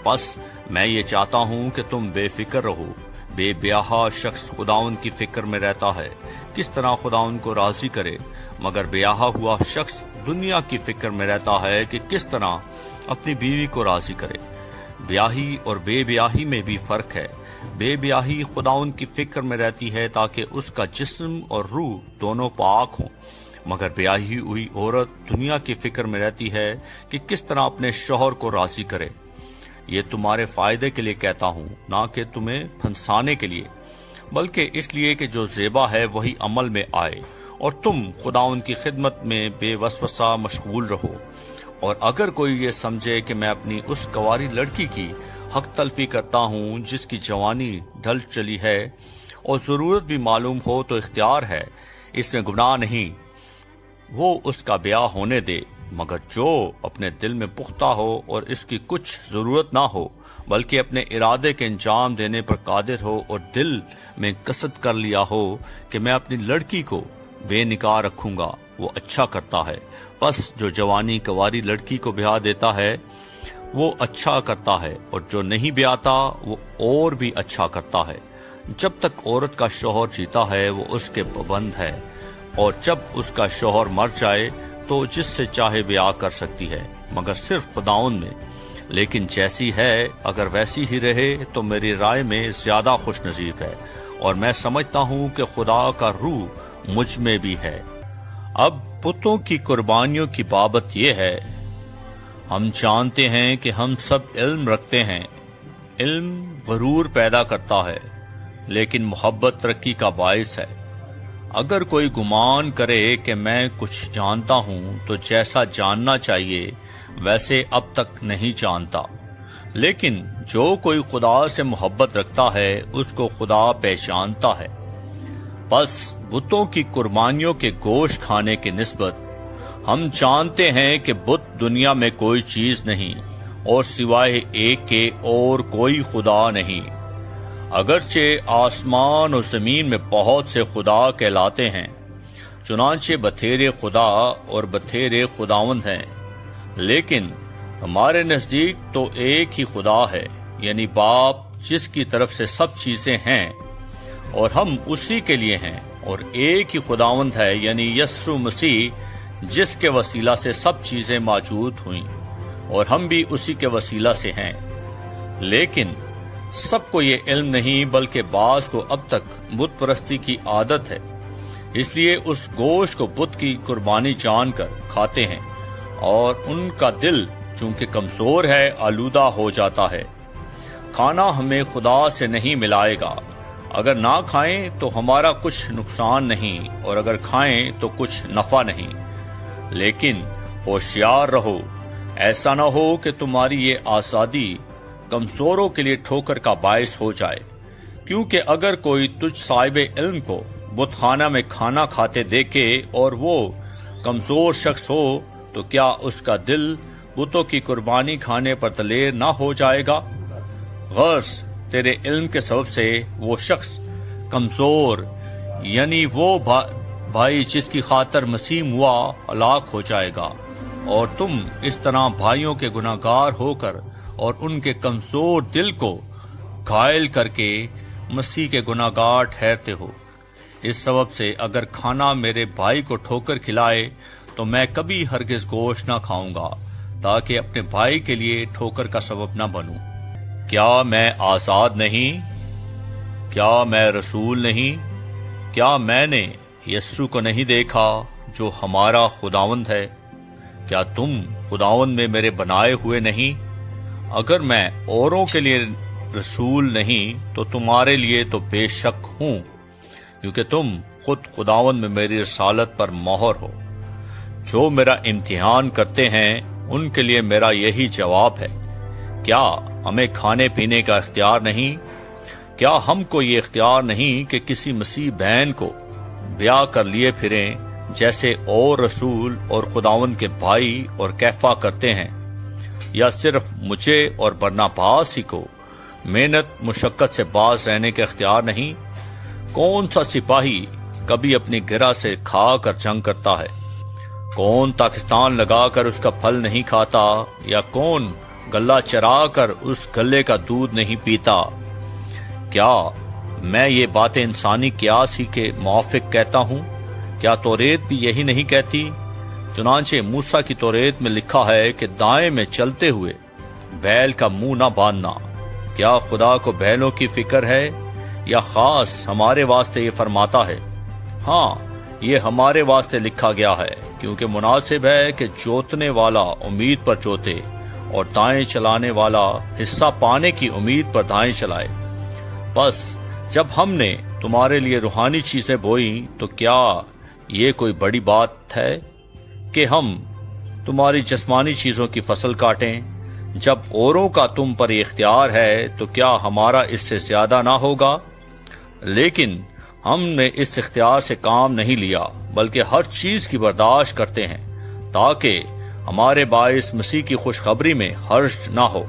پس میں یہ چاہتا ہوں کہ تم بے فکر رہو۔ بے بیاہا شخص خداوند کی فکر میں رہتا ہے، کس طرح خداوند کو راضی کرے، مگر بیاہا ہوا شخص دنیا کی فکر میں رہتا ہے کہ کس طرح اپنی بیوی کو راضی کرے۔ بیاہی اور بے بیاہی میں بھی فرق ہے۔ بے بیاہی خداوند کی فکر میں رہتی ہے تاکہ اس کا جسم اور روح دونوں پاک ہوں، مگر بیاہی ہوئی عورت دنیا کی فکر میں رہتی ہے کہ کس طرح اپنے شوہر کو راضی کرے۔ یہ تمہارے فائدے کے لیے کہتا ہوں، نہ کہ تمہیں پھنسانے کے لیے، بلکہ اس لیے کہ جو زیبا ہے وہی عمل میں آئے، اور تم خداوند کی خدمت میں بے وسوسہ مشغول رہو۔ اور اگر کوئی یہ سمجھے کہ میں اپنی اس کنواری لڑکی کی حق تلفی کرتا ہوں جس کی جوانی ڈھل چلی ہے اور ضرورت بھی معلوم ہو، تو اختیار ہے، اس میں گناہ نہیں، وہ اس کا بیاہ ہونے دے، مگر جو اپنے دل میں پختہ ہو اور اس کی کچھ ضرورت نہ ہو، بلکہ اپنے ارادے کے انجام دینے پر قادر ہو اور دل میں قصد کر لیا ہو کہ میں اپنی لڑکی کو بے نکاح رکھوں گا، وہ اچھا کرتا ہے۔ پس جو جوانی کنواری لڑکی کو بیاہ دیتا ہے وہ اچھا کرتا ہے، اور جو نہیں بیاتا وہ اور بھی اچھا کرتا ہے۔ جب تک عورت کا شوہر جیتا ہے وہ اس کے پابند ہے، اور جب اس کا شوہر مر جائے تو جس سے چاہے بیاہ کر سکتی ہے، مگر صرف خداوند میں۔ لیکن جیسی ہے اگر ویسی ہی رہے تو میری رائے میں زیادہ خوش نصیب ہے، اور میں سمجھتا ہوں کہ خدا کا روح مجھ میں بھی ہے۔ اب بتوں کی قربانیوں کی بابت یہ ہے، ہم جانتے ہیں کہ ہم سب علم رکھتے ہیں۔ علم غرور پیدا کرتا ہے، لیکن محبت ترقی کا باعث ہے۔ اگر کوئی گمان کرے کہ میں کچھ جانتا ہوں تو جیسا جاننا چاہیے ویسے اب تک نہیں جانتا، لیکن جو کوئی خدا سے محبت رکھتا ہے اس کو خدا پہچانتا ہے۔ بس بتوں کی قربانیوں کے گوشت کھانے کی نسبت ہم جانتے ہیں کہ بت دنیا میں کوئی چیز نہیں، اور سوائے ایک کے اور کوئی خدا نہیں۔ اگرچہ آسمان اور زمین میں بہت سے خدا کہلاتے ہیں، چنانچہ بتھیرے خدا اور بتھیرے خداوند ہیں، لیکن ہمارے نزدیک تو ایک ہی خدا ہے، یعنی باپ، جس کی طرف سے سب چیزیں ہیں اور ہم اسی کے لیے ہیں، اور ایک ہی خداوند ہے، یعنی یسوع مسیح، جس کے وسیلہ سے سب چیزیں موجود ہوئیں، اور ہم بھی اسی کے وسیلہ سے ہیں۔ لیکن سب کو یہ علم نہیں، بلکہ بعض کو اب تک بت پرستی کی عادت ہے، اس لیے اس گوشت کو بت کی قربانی جان کر کھاتے ہیں، اور ان کا دل چونکہ کمزور ہے آلودہ ہو جاتا ہے۔ کھانا ہمیں خدا سے نہیں ملائے گا۔ اگر نہ کھائیں تو ہمارا کچھ نقصان نہیں، اور اگر کھائیں تو کچھ نفع نہیں۔ لیکن ہوشیار رہو، ایسا نہ ہو کہ تمہاری یہ آزادی کمزوروں کے لیے ٹھوکر کا باعث ہو جائے، کیونکہ اگر کوئی تجھ صاحب علم کو بت خانہ میں کھانا کھاتے دیکھے اور وہ کمزور شخص ہو، تو کیا اس کا دل بتوں کی قربانی کھانے پر دلیر نہ ہو جائے گا؟ غرض تیرے علم کے سبب سے وہ شخص کمزور، یعنی وہ بھائی جس کی خاطر مسیح ہوا، ہلاک ہو جائے گا، اور تم اس طرح بھائیوں کے گناہ گار ہو کر اور ان کے کمزور دل کو گھائل کر کے مسیح کے گناہ گار ٹھہرتے ہو۔ اس سبب سے اگر کھانا میرے بھائی کو ٹھوکر کھلائے تو میں کبھی ہرگز گوشت نہ کھاؤں گا، تاکہ اپنے بھائی کے لیے ٹھوکر کا سبب نہ بنوں۔ کیا میں آزاد نہیں؟ کیا میں رسول نہیں؟ کیا میں نے یسوع کو نہیں دیکھا جو ہمارا خداوند ہے؟ کیا تم خداوند میں میرے بنائے ہوئے نہیں؟ اگر میں اوروں کے لیے رسول نہیں تو تمہارے لیے تو بے شک ہوں، کیونکہ تم خود خداوند میں میری رسالت پر مہر ہو۔ جو میرا امتحان کرتے ہیں ان کے لیے میرا یہی جواب ہے، کیا ہمیں کھانے پینے کا اختیار نہیں؟ کیا ہم کو یہ اختیار نہیں کہ کسی مسیح بہن کو بیاہ کر لیے پھریں جیسے اور رسول اور خداوند کے بھائی اور کیفا کرتے ہیں؟ یا صرف مجھے اور برناباس ہی کو محنت مشقت سے باز رہنے کا اختیار نہیں؟ کون سا سپاہی کبھی اپنی گرہ سے کھا کر جنگ کرتا ہے؟ کون پاکستان لگا کر اس کا پھل نہیں کھاتا؟ یا کون گلہ چرا کر اس گلے کا دودھ نہیں پیتا؟ کیا میں یہ باتیں انسانی قیاس ہی کے موافق کہتا ہوں؟ کیا توریت بھی یہی نہیں کہتی؟ چنانچہ موسیٰ کی توریت میں لکھا ہے کہ دائیں میں چلتے ہوئے بیل کا منہ نہ باندھنا۔ کیا خدا کو بیلوں کی فکر ہے یا خاص ہمارے واسطے یہ فرماتا ہے؟ ہاں، یہ ہمارے واسطے لکھا گیا ہے، کیونکہ مناسب ہے کہ جوتنے والا امید پر جوتے اور دائیں چلانے والا حصہ پانے کی امید پر دائیں چلائے۔ بس جب ہم نے تمہارے لیے روحانی چیزیں بوئیں تو کیا یہ کوئی بڑی بات ہے کہ ہم تمہاری جسمانی چیزوں کی فصل کاٹیں؟ جب اوروں کا تم پر یہ اختیار ہے تو کیا ہمارا اس سے زیادہ نہ ہوگا؟ لیکن ہم نے اس اختیار سے کام نہیں لیا، بلکہ ہر چیز کی برداشت کرتے ہیں تاکہ ہمارے باعث مسیح کی خوشخبری میں حرج نہ ہو۔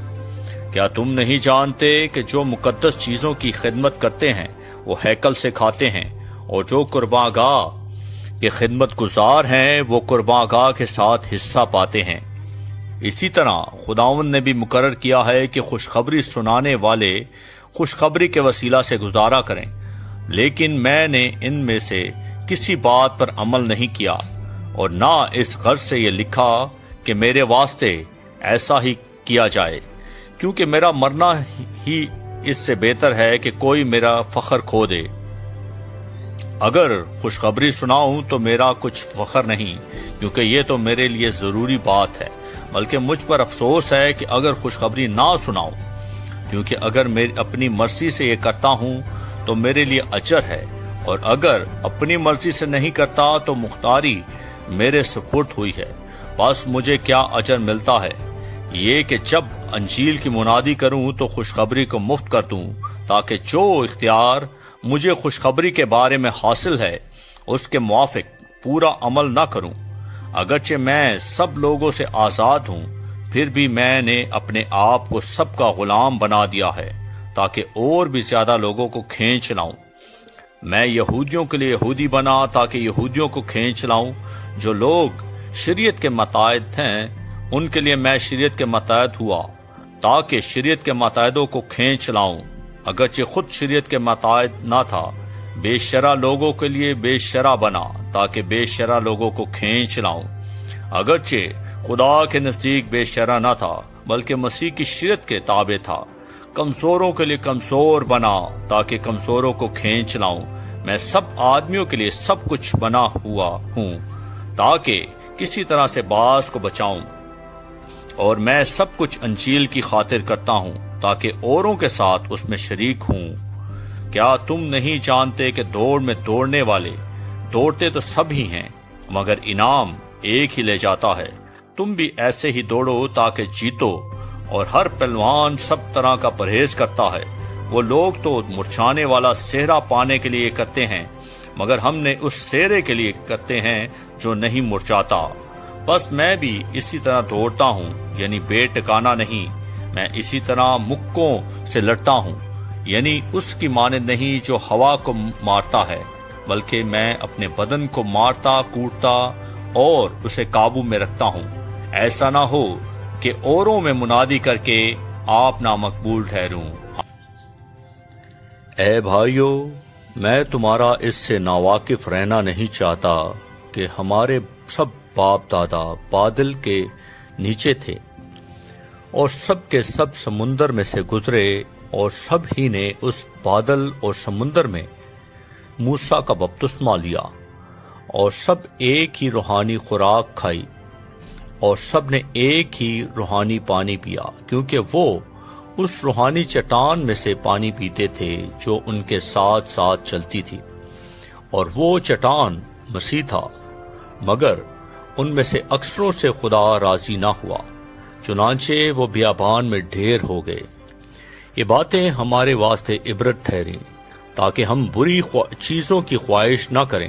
کیا تم نہیں جانتے کہ جو مقدس چیزوں کی خدمت کرتے ہیں وہ ہیکل سے کھاتے ہیں، اور جو قربان گاہ کے خدمت گزار ہیں وہ قربان گاہ کے ساتھ حصہ پاتے ہیں؟ اسی طرح خداوند نے بھی مقرر کیا ہے کہ خوشخبری سنانے والے خوشخبری کے وسیلہ سے گزارا کریں، لیکن میں نے ان میں سے کسی بات پر عمل نہیں کیا، اور نہ اس غرض سے یہ لکھا کہ میرے واسطے ایسا ہی کیا جائے، کیونکہ میرا مرنا ہی اس سے بہتر ہے کہ کوئی میرا فخر کھو دے۔ اگر خوشخبری سناؤں تو میرا کچھ فخر نہیں، کیونکہ یہ تو میرے لیے ضروری بات ہے، بلکہ مجھ پر افسوس ہے کہ اگر خوشخبری نہ سناؤں، کیونکہ اگر میری اپنی مرضی سے یہ کرتا ہوں تو میرے لیے اجر ہے، اور اگر اپنی مرضی سے نہیں کرتا تو مختاری میرے سپرد ہوئی ہے۔ بس مجھے کیا اجر ملتا ہے؟ یہ کہ جب انجیل کی منادی کروں تو خوشخبری کو مفت کر دوں، تاکہ جو اختیار مجھے خوشخبری کے بارے میں حاصل ہے اس کے موافق پورا عمل نہ کروں۔ اگرچہ میں سب لوگوں سے آزاد ہوں، پھر بھی میں نے اپنے آپ کو سب کا غلام بنا دیا ہے تاکہ اور بھی زیادہ لوگوں کو کھینچ لاؤں۔ میں یہودیوں کے لیے یہودی بنا تاکہ یہودیوں کو کھینچ لاؤں۔ جو لوگ شریعت کے متحد ہیں ان کے لیے میں شریعت کے متحد ہوا تاکہ شریعت کے متحدوں کو کھینچ لاؤں۔ اگرچہ خود شریعت کے متحد نہ تھا، بے شرع لوگوں کے لیے بے شرع بنا تاکہ بے شرع لوگوں کو کھینچ لاؤں۔ اگرچہ خدا کے نزدیک بے شرع نہ تھا، بلکہ مسیح کی شریعت کے تابع تھا، کمزوروں کے لیے کمزور بنا تاکہ کمزوروں کو کھینچ لاؤں۔ میں سب آدمیوں کے لیے سب کچھ بنا ہوا ہوں تاکہ کسی طرح سے بعض کو بچاؤں، اور میں سب کچھ انجیل کی خاطر کرتا ہوں تاکہ اوروں کے ساتھ اس میں شریک ہوں۔ کیا تم نہیں جانتے کہ دوڑ میں دوڑنے والے دوڑتے تو سب ہی ہیں، مگر انعام ایک ہی لے جاتا ہے؟ تم بھی ایسے ہی دوڑو تاکہ جیتو، اور ہر پہلوان سب طرح کا پرہیز کرتا ہے۔ وہ لوگ تو مرچھانے والا صحرا پانے کے لیے کرتے ہیں، مگر ہم نے اس صحرے کے لیے کرتے ہیں جو نہیں مرچاتا۔ بس میں بھی اسی طرح دوڑتا ہوں، یعنی بے ٹکانا نہیں۔ میں اسی طرح مکوں سے لڑتا ہوں، یعنی اس کی مانند نہیں جو ہوا کو مارتا ہے، بلکہ میں اپنے بدن کو مارتا کوٹتا اور اسے قابو میں رکھتا ہوں، ایسا نہ ہو کہ اوروں میں منادی کر کے آپ نامقبول ٹھہروں۔ اے بھائیو، میں تمہارا اس سے ناواقف رہنا نہیں چاہتا کہ ہمارے سب باپ دادا بادل کے نیچے تھے، اور سب کے سب سمندر میں سے گزرے، اور سب ہی نے اس بادل اور سمندر میں موسیٰ کا بپتسمہ لیا، اور سب ایک ہی روحانی خوراک کھائی، اور سب نے ایک ہی روحانی پانی پیا، کیونکہ وہ اس روحانی چٹان میں سے پانی پیتے تھے جو ان کے ساتھ ساتھ چلتی تھی، اور وہ چٹان مسیح تھا۔ مگر ان میں سے اکثروں سے خدا راضی نہ ہوا، چنانچہ وہ بیابان میں ڈھیر ہو گئے۔ یہ باتیں ہمارے واسطے عبرت ٹھہریں، تاکہ ہم بری چیزوں کی خواہش نہ کریں،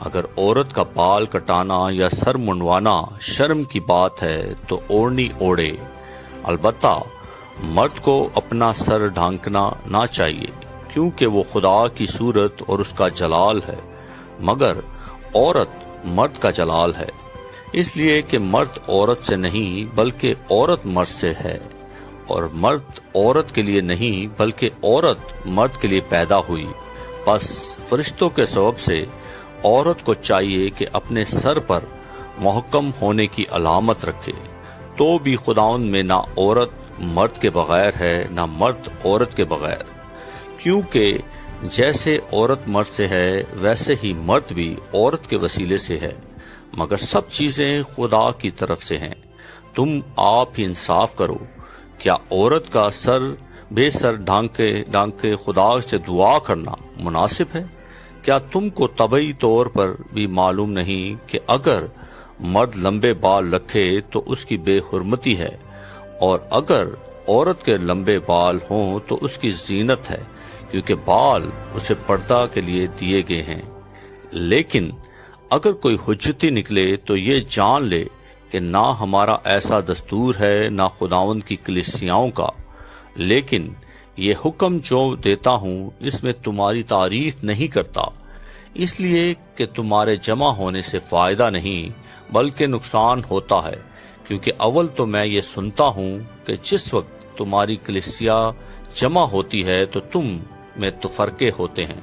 اگر عورت کا بال کٹانا یا سر منڈوانا شرم کی بات ہے تو اوڑھنی اوڑھے، البتہ مرد کو اپنا سر ڈھانکنا نہ چاہیے کیونکہ وہ خدا کی صورت اور اس کا جلال ہے، مگر عورت مرد کا جلال ہے، اس لیے کہ مرد عورت سے نہیں بلکہ عورت مرد سے ہے، اور مرد عورت کے لیے نہیں بلکہ عورت مرد کے لیے پیدا ہوئی۔ پس فرشتوں کے سبب سے عورت کو چاہیے کہ اپنے سر پر محکم ہونے کی علامت رکھے، تو بھی خداوند میں نہ عورت مرد کے بغیر ہے نہ مرد عورت کے بغیر، کیونکہ جیسے عورت مرد سے ہے ویسے ہی مرد بھی عورت کے وسیلے سے ہے، مگر سب چیزیں خدا کی طرف سے ہیں۔ تم آپ ہی انصاف کرو، کیا عورت کا سر بے سر ڈھانکے خدا سے دعا کرنا مناسب ہے؟ کیا تم کو طبعی طور پر بھی معلوم نہیں کہ اگر مرد لمبے بال رکھے تو اس کی بے حرمتی ہے، اور اگر عورت کے لمبے بال ہوں تو اس کی زینت ہے، کیونکہ بال اسے پردہ کے لیے دیے گئے ہیں۔ لیکن اگر کوئی حجتی نکلے تو یہ جان لے کہ نہ ہمارا ایسا دستور ہے نہ خداوند کی کلیسیاؤں کا، لیکن یہ حکم جو دیتا ہوں اس میں تمہاری تعریف نہیں کرتا، اس لیے کہ تمہارے جمع ہونے سے فائدہ نہیں بلکہ نقصان ہوتا ہے، کیونکہ اول تو میں یہ سنتا ہوں کہ جس وقت تمہاری کلیسیا جمع ہوتی ہے تو تم میں تفرقے ہوتے ہیں،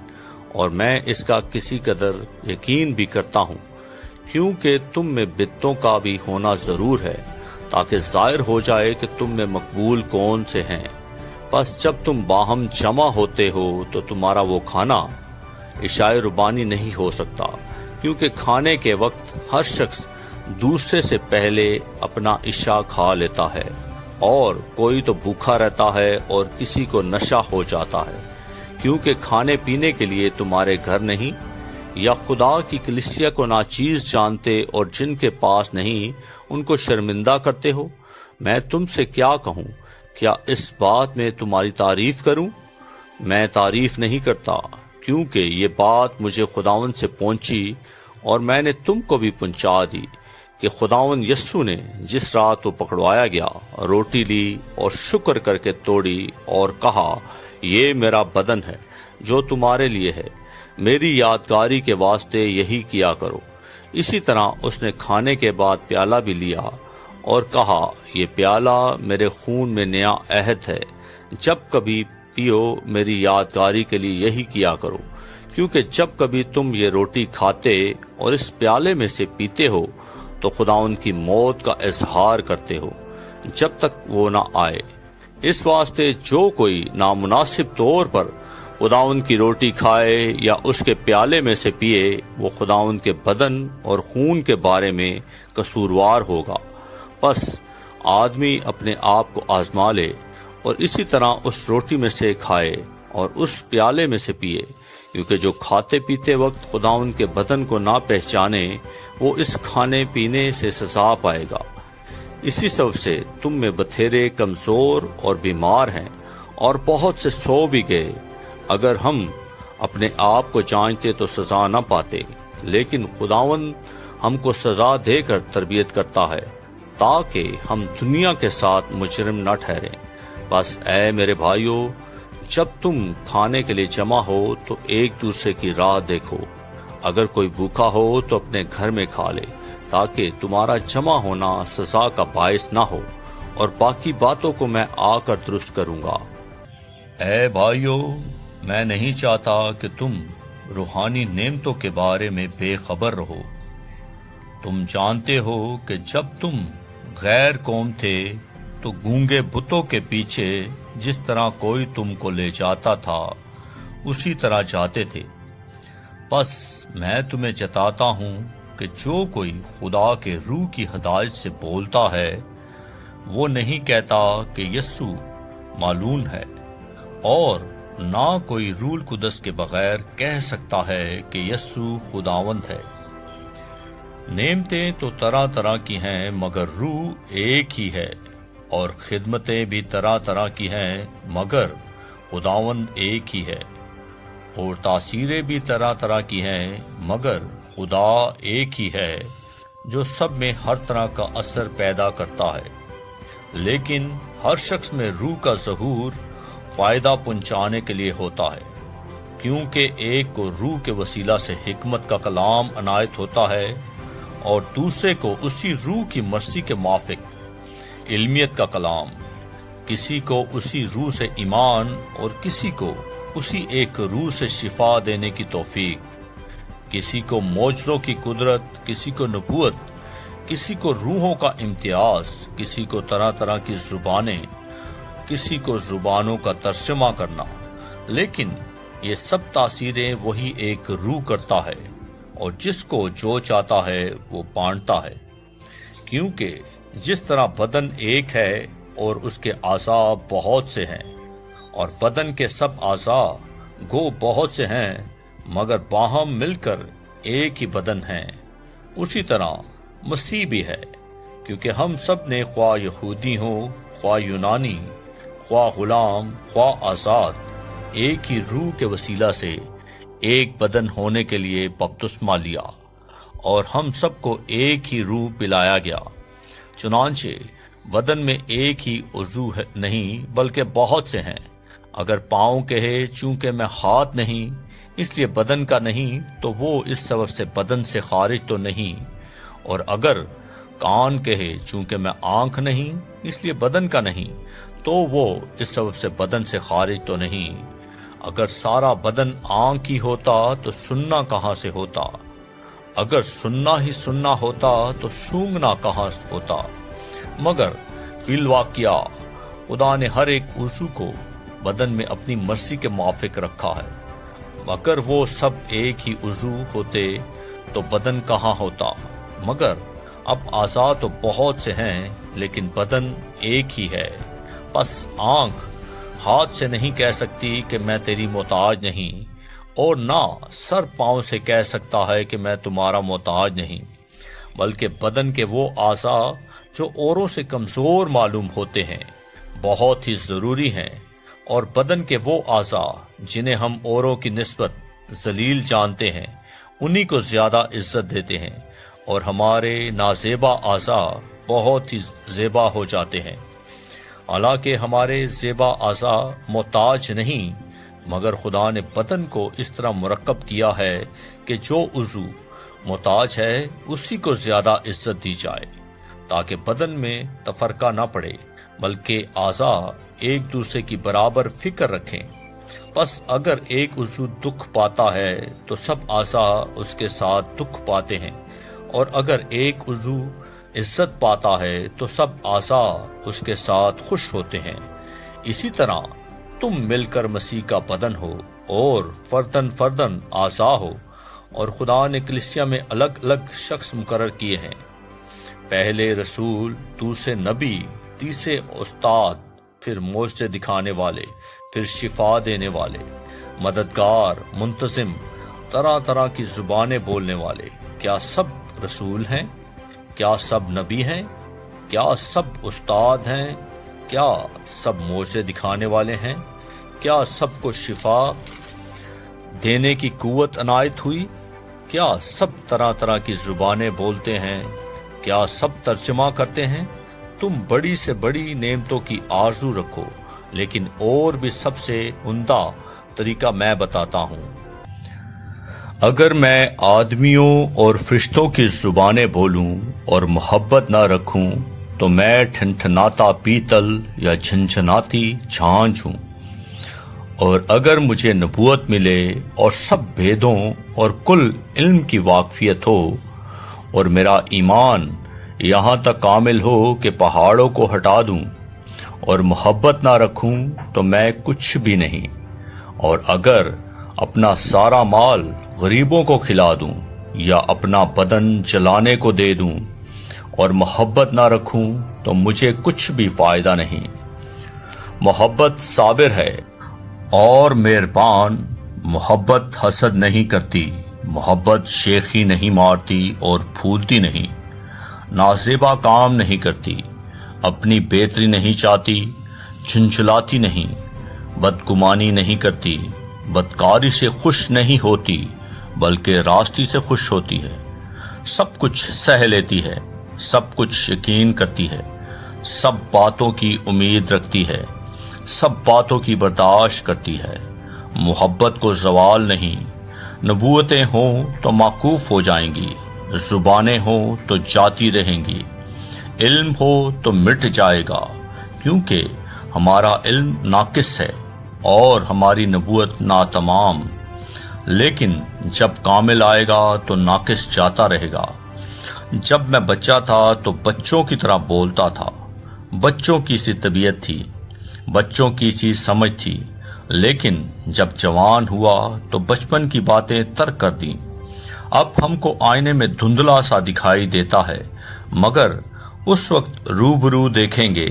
اور میں اس کا کسی قدر یقین بھی کرتا ہوں، کیونکہ تم میں بدتوں کا بھی ہونا ضرور ہے، تاکہ ظاہر ہو جائے کہ تم میں مقبول کون سے ہیں۔ بس جب تم باہم جمع ہوتے ہو تو تمہارا وہ کھانا عشاء ربانی نہیں ہو سکتا، کیونکہ کھانے کے وقت ہر شخص دوسرے سے پہلے اپنا عشاء کھا لیتا ہے، اور کوئی تو بھوکا رہتا ہے اور کسی کو نشہ ہو جاتا ہے، کیونکہ کھانے پینے کے لیے تمہارے گھر نہیں، یا خدا کی کلیسیا کو ناچیز جانتے اور جن کے پاس نہیں ان کو شرمندہ کرتے ہو۔ میں تم سے کیا کہوں؟ کیا اس بات میں تمہاری تعریف کروں؟ میں تعریف نہیں کرتا، کیونکہ یہ بات مجھے خداوند سے پہنچی اور میں نے تم کو بھی پہنچا دی کہ خداوند یسوع نے جس رات وہ پکڑوایا گیا روٹی لی اور شکر کر کے توڑی اور کہا، یہ میرا بدن ہے جو تمہارے لیے ہے، میری یادگاری کے واسطے یہی کیا کرو۔ اسی طرح اس نے کھانے کے بعد پیالہ بھی لیا اور کہا، یہ پیالہ میرے خون میں نیا عہد ہے، جب کبھی پیو میری یادگاری کے لیے یہی کیا کرو، کیونکہ جب کبھی تم یہ روٹی کھاتے اور اس پیالے میں سے پیتے ہو تو خداوند کی موت کا اظہار کرتے ہو جب تک وہ نہ آئے۔ اس واسطے جو کوئی نامناسب طور پر خداوند کی روٹی کھائے یا اس کے پیالے میں سے پیے، وہ خداوند کے بدن اور خون کے بارے میں قصوروار ہوگا۔ پس آدمی اپنے آپ کو آزما لے اور اسی طرح اس روٹی میں سے کھائے اور اس پیالے میں سے پیے، کیونکہ جو کھاتے پیتے وقت خداوند کے بدن کو نہ پہچانے وہ اس کھانے پینے سے سزا پائے گا۔ اسی سبب سے تم میں بتھیرے کمزور اور بیمار ہیں اور بہت سے سو بھی گئے۔ اگر ہم اپنے آپ کو جانتے تو سزا نہ پاتے، لیکن خداوند ہم کو سزا دے کر تربیت کرتا ہے تاکہ ہم دنیا کے ساتھ مجرم نہ ٹھہریں۔ بس اے میرے بھائیو، جب تم کھانے کے لیے جمع ہو تو ایک دوسرے کی راہ دیکھو۔ اگر کوئی بھوکا ہو تو اپنے گھر میں کھا لے، تاکہ تمہارا جمع ہونا سزا کا باعث نہ ہو، اور باقی باتوں کو میں آ کر درست کروں گا۔ اے بھائیو، میں نہیں چاہتا کہ تم روحانی نعمتوں کے بارے میں بے خبر رہو۔ تم جانتے ہو کہ جب تم غیر قوم تھے تو گونگے بتوں کے پیچھے جس طرح کوئی تم کو لے جاتا تھا اسی طرح جاتے تھے۔ پس میں تمہیں جتاتا ہوں کہ جو کوئی خدا کے روح کی ہدایت سے بولتا ہے وہ نہیں کہتا کہ یسوع معلوم ہے، اور نہ کوئی روح القدس کے بغیر کہہ سکتا ہے کہ یسوع خداوند ہے۔ نعمتیں تو طرح طرح کی ہیں مگر روح ایک ہی ہے، اور خدمتیں بھی طرح طرح کی ہیں مگر خداوند ایک ہی ہے، اور تاثیریں بھی طرح طرح کی ہیں مگر خدا ایک ہی ہے جو سب میں ہر طرح کا اثر پیدا کرتا ہے، لیکن ہر شخص میں روح کا ظہور فائدہ پہنچانے کے لیے ہوتا ہے، کیونکہ ایک کو روح کے وسیلہ سے حکمت کا کلام عنایت ہوتا ہے اور دوسرے کو اسی روح کی مرضی کے موافق علمیت کا کلام، کسی کو اسی روح سے ایمان اور کسی کو اسی ایک روح سے شفا دینے کی توفیق، کسی کو معجزوں کی قدرت، کسی کو نبوت، کسی کو روحوں کا امتیاز، کسی کو طرح طرح کی زبانیں، کسی کو زبانوں کا ترجمہ کرنا، لیکن یہ سب تاثیریں وہی ایک روح کرتا ہے اور جس کو جو چاہتا ہے وہ بانٹتا ہے، کیونکہ جس طرح بدن ایک ہے اور اس کے اعضاء بہت سے ہیں، اور بدن کے سب اعضاء گو بہت سے ہیں مگر باہم مل کر ایک ہی بدن ہیں، اسی طرح مسیح بھی ہے، کیونکہ ہم سب نے خواہ یہودی ہوں خواہ یونانی، خواہ غلام خواہ آزاد، ایک ہی روح کے وسیلہ سے ایک بدن ہونے کے لیے بپتسمہ لیا اور ہم سب کو ایک ہی روح پلایا گیا۔ چنانچہ بدن میں ایک ہی عضو نہیں بلکہ بہت سے ہیں۔ اگر پاؤں کہے چونکہ میں ہاتھ نہیں اس لیے بدن کا نہیں تو وہ اس سبب سے بدن سے خارج تو نہیں، اور اگر کان کہے چونکہ میں آنکھ نہیں اس لیے بدن کا نہیں تو وہ اس سبب سے بدن سے خارج تو نہیں۔ اگر سارا بدن آنکھ ہی ہوتا تو سننا کہاں سے ہوتا؟ اگر سننا ہی سننا ہوتا تو سونگنا کہاں ہوتا؟ مگر فی الواقعہ خدا نے ہر ایک عضو کو بدن میں اپنی مرضی کے موافق رکھا ہے۔ اگر وہ سب ایک ہی عضو ہوتے تو بدن کہاں ہوتا؟ مگر اب اعضاء تو بہت سے ہیں لیکن بدن ایک ہی ہے۔ پس آنکھ ہاتھ سے نہیں کہہ سکتی کہ میں تیری محتاج نہیں، اور نہ سر پاؤں سے کہہ سکتا ہے کہ میں تمہارا محتاج نہیں، بلکہ بدن کے وہ اعضاء جو اوروں سے کمزور معلوم ہوتے ہیں بہت ہی ضروری ہیں، اور بدن کے وہ اعضاء جنہیں ہم اوروں کی نسبت ذلیل جانتے ہیں انہی کو زیادہ عزت دیتے ہیں، اور ہمارے نازیبا اعضاء بہت ہی زیبا ہو جاتے ہیں۔ حالانکہ ہمارے زیبا اعضاء محتاج نہیں، مگر خدا نے بدن کو اس طرح مرکب کیا ہے کہ جو عضو محتاج ہے اسی کو زیادہ عزت دی جائے، تاکہ بدن میں تفرقہ نہ پڑے بلکہ اعضاء ایک دوسرے کی برابر فکر رکھیں۔ پس اگر ایک عضو دکھ پاتا ہے تو سب اعضاء اس کے ساتھ دکھ پاتے ہیں، اور اگر ایک عضو عزت پاتا ہے تو سب اعضاء اس کے ساتھ خوش ہوتے ہیں۔ اسی طرح تم مل کر مسیح کا بدن ہو اور فردن فردن اعضاء ہو، اور خدا نے کلیسیا میں الگ الگ شخص مقرر کیے ہیں، پہلے رسول، دوسرے نبی، تیسرے استاد، پھر معجزے دکھانے والے، پھر شفا دینے والے، مددگار، منتظم، طرح طرح کی زبانیں بولنے والے۔ کیا سب رسول ہیں؟ کیا سب نبی ہیں؟ کیا سب استاد ہیں؟ کیا سب معجزے دکھانے والے ہیں؟ کیا سب کو شفا دینے کی قوت عنایت ہوئی؟ کیا سب طرح طرح کی زبانیں بولتے ہیں؟ کیا سب ترجمہ کرتے ہیں؟ تم بڑی سے بڑی نعمتوں کی آرزو رکھو، لیکن اور بھی سب سے عمدہ طریقہ میں بتاتا ہوں۔ اگر میں آدمیوں اور فرشتوں کی زبانیں بولوں اور محبت نہ رکھوں تو میں ٹھنٹھناتا پیتل یا جھنجھناتی جھانجھ ہوں، اور اگر مجھے نبوت ملے اور سب بھیدوں اور کل علم کی واقفیت ہو، اور میرا ایمان یہاں تک کامل ہو کہ پہاڑوں کو ہٹا دوں، اور محبت نہ رکھوں تو میں کچھ بھی نہیں، اور اگر اپنا سارا مال غریبوں کو کھلا دوں یا اپنا بدن جلانے کو دے دوں اور محبت نہ رکھوں تو مجھے کچھ بھی فائدہ نہیں۔ محبت صابر ہے اور مہربان، محبت حسد نہیں کرتی، محبت شیخی نہیں مارتی اور پھولتی نہیں، نازیبا کام نہیں کرتی، اپنی بہتری نہیں چاہتی، جھنجھلاتی نہیں، بدگمانی نہیں کرتی، بدکاری سے خوش نہیں ہوتی، بلکہ راستی سے خوش ہوتی ہے، سب کچھ سہ لیتی ہے، سب کچھ یقین کرتی ہے، سب باتوں کی امید رکھتی ہے، سب باتوں کی برداشت کرتی ہے، محبت کو زوال نہیں، نبوتیں ہوں تو موقوف ہو جائیں گی، زبانیں ہوں تو جاتی رہیں گی، علم ہو تو مٹ جائے گا، کیونکہ ہمارا علم ناقص ہے اور ہماری نبوت ناتمام، لیکن جب کامل آئے گا تو ناقص جاتا رہے گا۔ جب میں بچہ تھا تو بچوں کی طرح بولتا تھا، بچوں کی سی طبیعت تھی، بچوں کی سی سمجھ تھی، لیکن جب جوان ہوا تو بچپن کی باتیں ترک کر دیں۔ اب ہم کو آئینے میں دھندلا سا دکھائی دیتا ہے، مگر اس وقت روبرو دیکھیں گے۔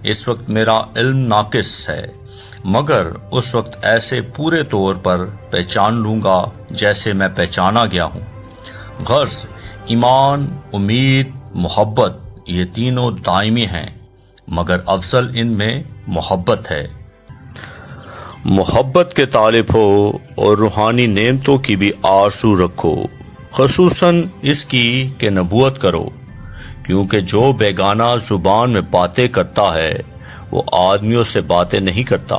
اس وقت میرا علم ناقص ہے، مگر اس وقت ایسے پورے طور پر پہچان لوں گا جیسے میں پہچانا گیا ہوں۔ غرض ایمان، امید، محبت یہ تینوں دائمی ہیں، مگر افضل ان میں محبت ہے۔ محبت کے طالب ہو اور روحانی نعمتوں کی بھی آرزو رکھو، خصوصاً اس کی کہ نبوت کرو، کیونکہ جو بیگانہ زبان میں باتیں کرتا ہے وہ آدمیوں سے باتیں نہیں کرتا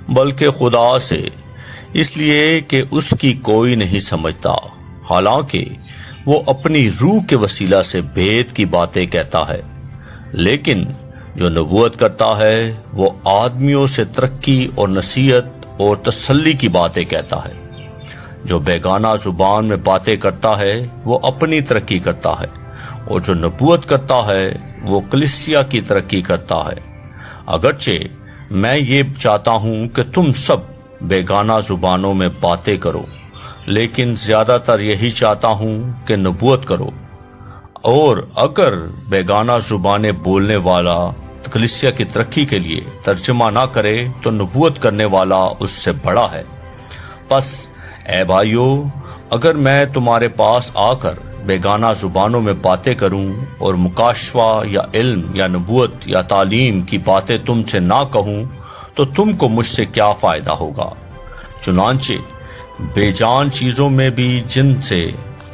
بلکہ خدا سے، اس لیے کہ اس کی کوئی نہیں سمجھتا، حالانکہ وہ اپنی روح کے وسیلہ سے بھید کی باتیں کہتا ہے۔ لیکن جو نبوت کرتا ہے وہ آدمیوں سے ترقی اور نصیحت اور تسلی کی باتیں کہتا ہے۔ جو بیگانہ زبان میں باتیں کرتا ہے وہ اپنی ترقی کرتا ہے، اور جو نبوت کرتا ہے وہ کلیسیا کی ترقی کرتا ہے۔ اگرچہ میں یہ چاہتا ہوں کہ تم سب بیگانہ زبانوں میں باتیں کرو، لیکن زیادہ تر یہی چاہتا ہوں کہ نبوت کرو، اور اگر بیگانہ زبانیں بولنے والا کلیسیا کی ترقی کے لیے ترجمہ نہ کرے تو نبوت کرنے والا اس سے بڑا ہے۔ پس اے بھائیو، اگر میں تمہارے پاس آ کر بیگانہ زبانوں میں باتیں کروں اور مکاشفہ یا علم یا نبوت یا تعلیم کی باتیں تم سے نہ کہوں تو تم کو مجھ سے کیا فائدہ ہوگا؟ چنانچہ بے جان چیزوں میں بھی جن سے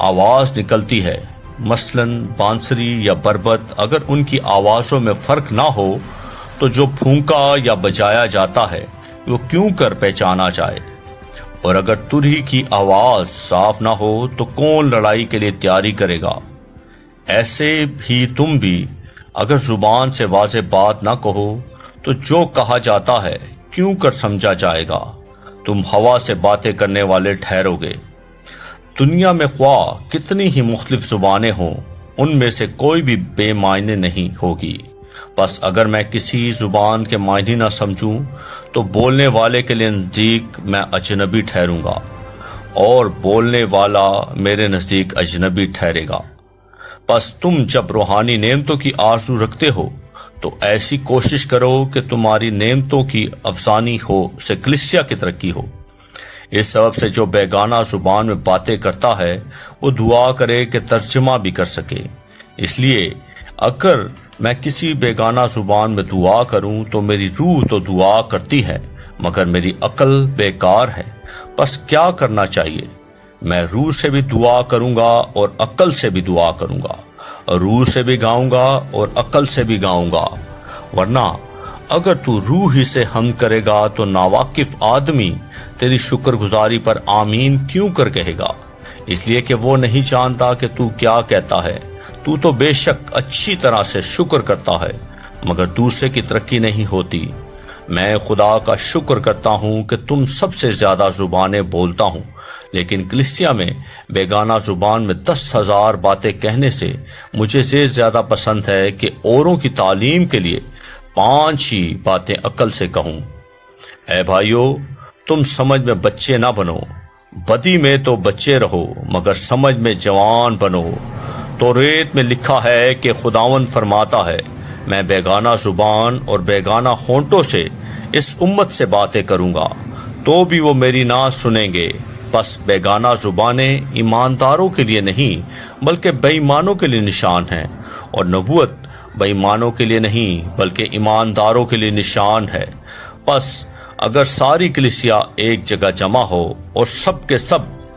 آواز نکلتی ہے، مثلاً بانسری یا بربط، اگر ان کی آوازوں میں فرق نہ ہو تو جو پھونکا یا بجایا جاتا ہے وہ کیوں کر پہچانا جائے؟ اور اگر ترہی کی آواز صاف نہ ہو تو کون لڑائی کے لیے تیاری کرے گا؟ ایسے بھی تم بھی اگر زبان سے واضح بات نہ کہو تو جو کہا جاتا ہے کیوں کر سمجھا جائے گا؟ تم ہوا سے باتیں کرنے والے ٹھہرو گے۔ دنیا میں خواہ کتنی ہی مختلف زبانیں ہوں، ان میں سے کوئی بھی بے معنی نہیں ہوگی۔ بس اگر میں کسی زبان کے معنی نہ سمجھوں تو بولنے والے کے لیے نزدیک میں اجنبی ٹھہروں گا، اور بولنے والا میرے نزدیک اجنبی ٹھہرے گا۔ بس تم جب روحانی نعمتوں کی آرزو رکھتے ہو تو ایسی کوشش کرو کہ تمہاری نعمتوں کی افزانی ہو سے کلیسیا کی ترقی ہو۔ اس سبب سے جو بیگانہ زبان میں باتیں کرتا ہے وہ دعا کرے کہ ترجمہ بھی کر سکے۔ اس لیے اگر میں کسی بیگانہ زبان میں دعا کروں تو میری روح تو دعا کرتی ہے، مگر میری عقل بیکار ہے۔ بس کیا کرنا چاہیے؟ میں روح سے بھی دعا کروں گا اور عقل سے بھی دعا کروں گا، روح سے بھی گاؤں گا اور عقل سے بھی گاؤں گا۔ ورنہ اگر تو روح ہی سے ہم کرے گا تو ناواقف آدمی تیری شکر گزاری پر آمین کیوں کر کہے گا؟ اس لیے کہ وہ نہیں جانتا کہ تو کیا کہتا ہے۔ تو تو بے شک اچھی طرح سے شکر کرتا ہے، مگر دوسرے کی ترقی نہیں ہوتی۔ میں خدا کا شکر کرتا ہوں کہ تم سب سے زیادہ زبانیں بولتا ہوں، لیکن کلیسیا میں بیگانہ زبان میں 10,000 باتیں کہنے سے مجھے زیادہ پسند ہے کہ اوروں کی تعلیم کے لیے 5 ہی باتیں عقل سے کہوں۔ اے بھائیو، تم سمجھ میں بچے نہ بنو، بدی میں تو بچے رہو مگر سمجھ میں جوان بنو۔ توریت میں لکھا ہے کہ خداوند فرماتا ہے، میں بیگانہ زبان اور بیگانہ ہونٹوں سے اس امت سے باتیں کروں گا تو بھی وہ میری نہ سنیں گے۔ پس بیگانہ زبانیں ایمانداروں کے لیے نہیں بلکہ بے ایمانوں کے لیے نشان ہیں، اور نبوت بے ایمانوں کے لیے نہیں بلکہ ایمانداروں کے لیے نشان ہے۔ پس اگر ساری کلیسیا ایک جگہ جمع ہو اور سب کے سب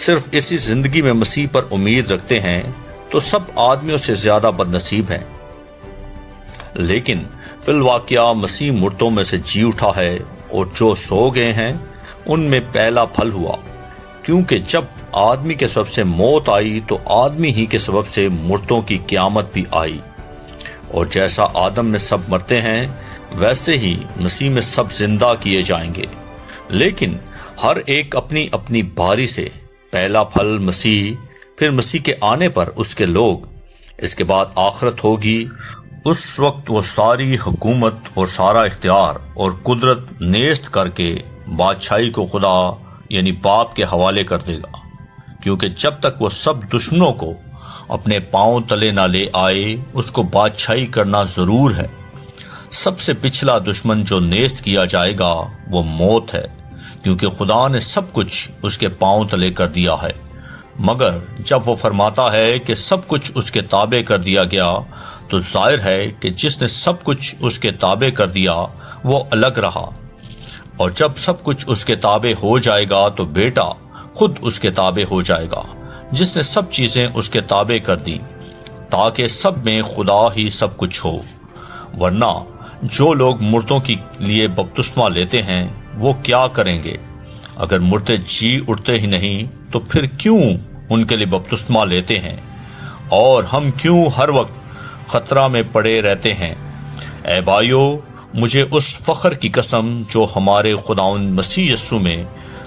صرف اسی زندگی میں مسیح پر امید رکھتے ہیں تو سب آدمیوں سے زیادہ بد نصیب ہیں۔ لیکن فی الواقعہ مسیح مردوں میں سے جی اٹھا ہے، اور جو سو گئے ہیں ان میں پہلا پھل ہوا، کیونکہ جب آدمی کے سبب سے موت آئی تو آدمی ہی کے سبب سے مردوں کی قیامت بھی آئی۔ اور جیسا آدم میں سب مرتے ہیں ویسے ہی مسیح میں سب زندہ کیے جائیں گے، لیکن ہر ایک اپنی اپنی باری سے۔ پہلا پھل مسیح، پھر مسیح کے آنے پر اس کے لوگ، اس کے بعد آخرت ہوگی۔ اس وقت وہ ساری حکومت اور سارا اختیار اور قدرت نیست کر کے بادشاہی کو خدا یعنی باپ کے حوالے کر دے گا، کیونکہ جب تک وہ سب دشمنوں کو اپنے پاؤں تلے نہ لے آئے اس کو بادشاہی کرنا ضرور ہے۔ سب سے پچھلا دشمن جو نیست کیا جائے گا وہ موت ہے، کیونکہ خدا نے سب کچھ اس کے پاؤں تلے کر دیا ہے۔ مگر جب وہ فرماتا ہے کہ سب کچھ اس کے تابع کر دیا گیا، تو ظاہر ہے کہ جس نے سب کچھ اس کے تابع کر دیا وہ الگ رہا، اور جب سب کچھ اس کے تابع ہو جائے گا تو بیٹا خود اس کے تابع ہو جائے گا، جس نے سب چیزیں اس کے تابع کر دیں، تاکہ سب میں خدا ہی سب کچھ ہو۔ ورنہ جو لوگ مردوں کے لیے بپتسمہ لیتے ہیں وہ کیا کریں گے؟ اگر مردے جی اٹھتے ہی نہیں تو پھر کیوں ان کے لیے بپتسمہ لیتے ہیں؟ اور ہم کیوں ہر وقت خطرہ میں پڑے رہتے ہیں؟ اے بھائیو، مجھے اس فخر کی قسم جو ہمارے خداوند مسیح یسوع میں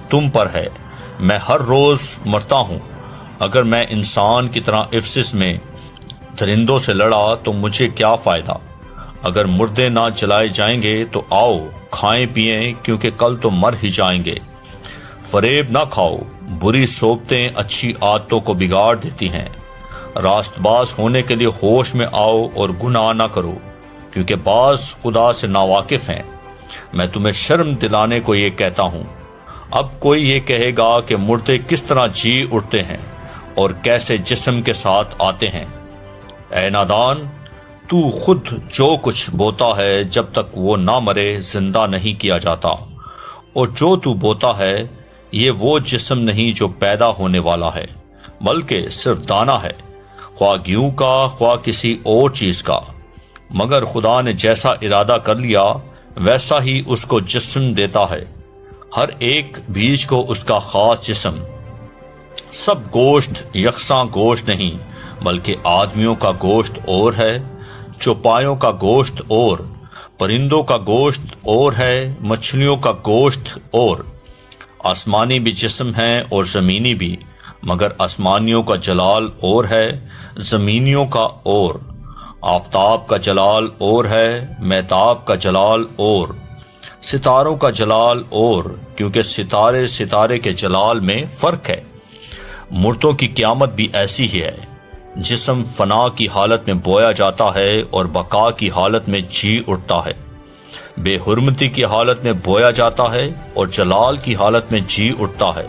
تم پر ہے، میں ہر روز مرتا ہوں۔ اگر میں انسان کی طرح افسس میں درندوں سے لڑا تو مجھے کیا فائدہ؟ اگر مردے نہ جلائے جائیں گے تو آؤ کھائیں پئیں، کیونکہ کل تو مر ہی جائیں گے۔ فریب نہ کھاؤ، بری صحبتیں اچھی عادتوں کو بگاڑ دیتی ہیں۔ راست باز ہونے کے لیے ہوش میں آؤ اور گناہ نہ کرو، کیونکہ بعض خدا سے ناواقف ہیں۔ میں تمہیں شرم دلانے کو یہ کہتا ہوں۔ اب کوئی یہ کہے گا کہ مردے کس طرح جی اٹھتے ہیں اور کیسے جسم کے ساتھ آتے ہیں؟ اے نادان، تو خود جو کچھ بوتا ہے جب تک وہ نہ مرے زندہ نہیں کیا جاتا، اور جو تو بوتا ہے یہ وہ جسم نہیں جو پیدا ہونے والا ہے، بلکہ صرف دانہ ہے، خواہ گیہوں کا خواہ کسی اور چیز کا۔ مگر خدا نے جیسا ارادہ کر لیا ویسا ہی اس کو جسم دیتا ہے، ہر ایک بیج کو اس کا خاص جسم۔ سب گوشت یکساں گوشت نہیں، بلکہ آدمیوں کا گوشت اور ہے، چوپایوں کا گوشت اور، پرندوں کا گوشت اور ہے، مچھلیوں کا گوشت اور۔ آسمانی بھی جسم ہیں اور زمینی بھی، مگر آسمانیوں کا جلال اور ہے، زمینیوں کا اور۔ آفتاب کا جلال اور ہے، مہتاب کا جلال اور، ستاروں کا جلال اور، کیونکہ ستارے ستارے کے جلال میں فرق ہے۔ مردوں کی قیامت بھی ایسی ہی ہے، جسم فنا کی حالت میں بویا جاتا ہے اور بقا کی حالت میں جی اٹھتا ہے، بے حرمتی کی حالت میں بویا جاتا ہے اور جلال کی حالت میں جی اٹھتا ہے،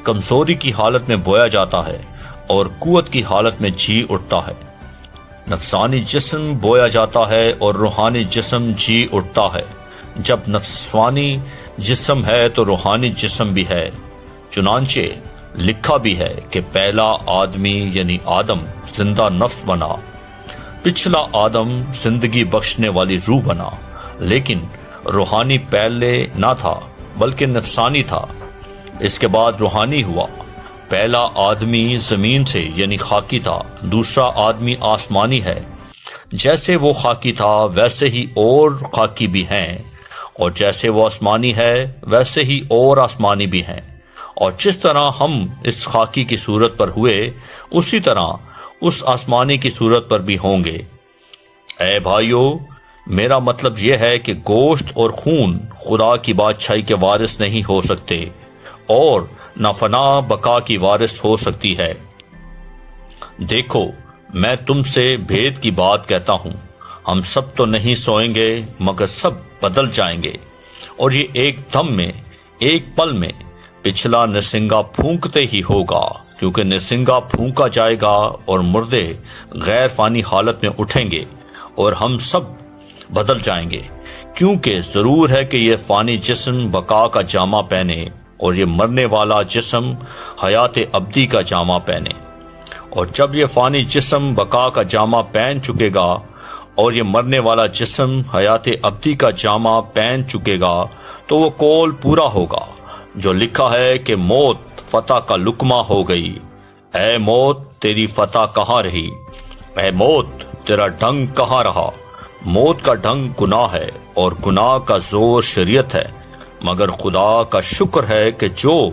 کمزوری کی حالت میں بویا جاتا ہے اور قوت کی حالت میں جی اٹھتا ہے۔ نفسانی جسم بویا جاتا ہے اور روحانی جسم جی اٹھتا ہے۔ جب نفسانی جسم ہے تو روحانی جسم بھی ہے، چنانچہ لکھا بھی ہے کہ پہلا آدمی یعنی آدم زندہ نفس بنا، پچھلا آدم زندگی بخشنے والی روح بنا، لیکن روحانی پہلے نہ تھا بلکہ نفسانی تھا، اس کے بعد روحانی ہوا۔ پہلا آدمی زمین سے یعنی خاکی تھا، دوسرا آدمی آسمانی ہے۔ جیسے وہ خاکی تھا ویسے ہی اور خاکی بھی ہیں، اور جیسے وہ آسمانی ہے ویسے ہی اور آسمانی بھی ہیں۔ اور جس طرح ہم اس خاکی کی صورت پر ہوئے اسی طرح اس آسمانی کی صورت پر بھی ہوں گے۔ اے بھائیو، میرا مطلب یہ ہے کہ گوشت اور خون خدا کی بادشاہی کے وارث نہیں ہو سکتے، اور نہ فنا بقا کی وارث ہو سکتی ہے۔ دیکھو، میں تم سے بھید کی بات کہتا ہوں، ہم سب تو نہیں سوئیں گے مگر سب بدل جائیں گے، اور یہ ایک دم میں، ایک پل میں، پچھلا نرسنگا پھونکتے ہی ہوگا، کیونکہ نرسنگا پھونکا جائے گا اور مردے غیر فانی حالت میں اٹھیں گے اور ہم سب بدل جائیں گے، کیونکہ ضرور ہے کہ یہ فانی جسم بقا کا جامہ پہنے اور یہ مرنے والا جسم حیات ابدی کا جامہ پہنے۔ اور جب یہ فانی جسم بقا کا جامہ پہن چکے گا اور یہ مرنے والا جسم حیات ابدی کا جامہ پہن چکے گا تو وہ قول پورا ہوگا جو لکھا ہے کہ موت فتح کا لقمہ ہو گئی۔ اے موت تیری فتح کہاں رہی؟ اے موت تیرا ڈنگ کہاں رہا؟ موت کا ڈنگ گناہ ہے اور گناہ کا زور شریعت ہے، مگر خدا کا شکر ہے کہ جو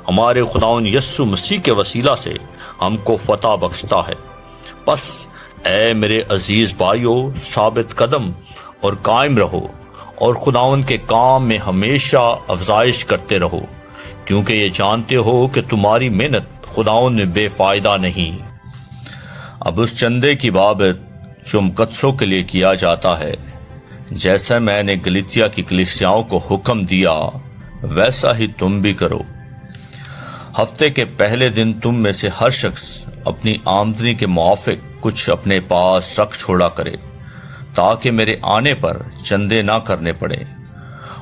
ہمارے خداوند یسوع مسیح کے وسیلہ سے ہم کو فتح بخشتا ہے۔ پس اے میرے عزیز بھائیو، ثابت قدم اور قائم رہو اور خداوند کے کام میں ہمیشہ افزائش کرتے رہو، کیونکہ یہ جانتے ہو کہ تمہاری محنت خداوند میں بے فائدہ نہیں۔ اب اس چندے کی بابت جو مقدسوں کے لیے کیا جاتا ہے، جیسا میں نے گلتیا کی کلیسیاؤں کو حکم دیا ویسا ہی تم بھی کرو۔ ہفتے کے پہلے دن تم میں سے ہر شخص اپنی آمدنی کے موافق کچھ اپنے پاس رکھ چھوڑا کرے، تاکہ میرے آنے پر چندے نہ کرنے پڑے۔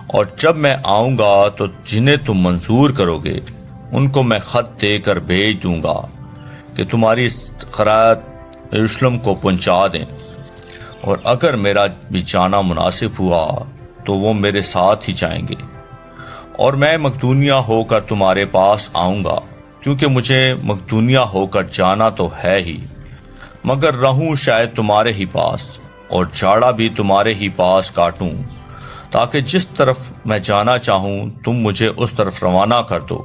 اور جب میں آؤں گا تو جنہیں تم منظور کرو گے ان کو میں خط دے کر بھیج دوں گا کہ تمہاری خیرات یروشلم کو پہنچا دیں۔ اور اگر میرا بھی جانا مناسب ہوا تو وہ میرے ساتھ ہی جائیں گے۔ اور میں مقدونیہ ہو کر تمہارے پاس آؤں گا، کیونکہ مجھے مقدونیہ ہو کر جانا تو ہے ہی، مگر رہوں شاید تمہارے ہی پاس اور جاڑا بھی تمہارے ہی پاس کاٹوں، تاکہ جس طرف میں جانا چاہوں تم مجھے اس طرف روانہ کر دو،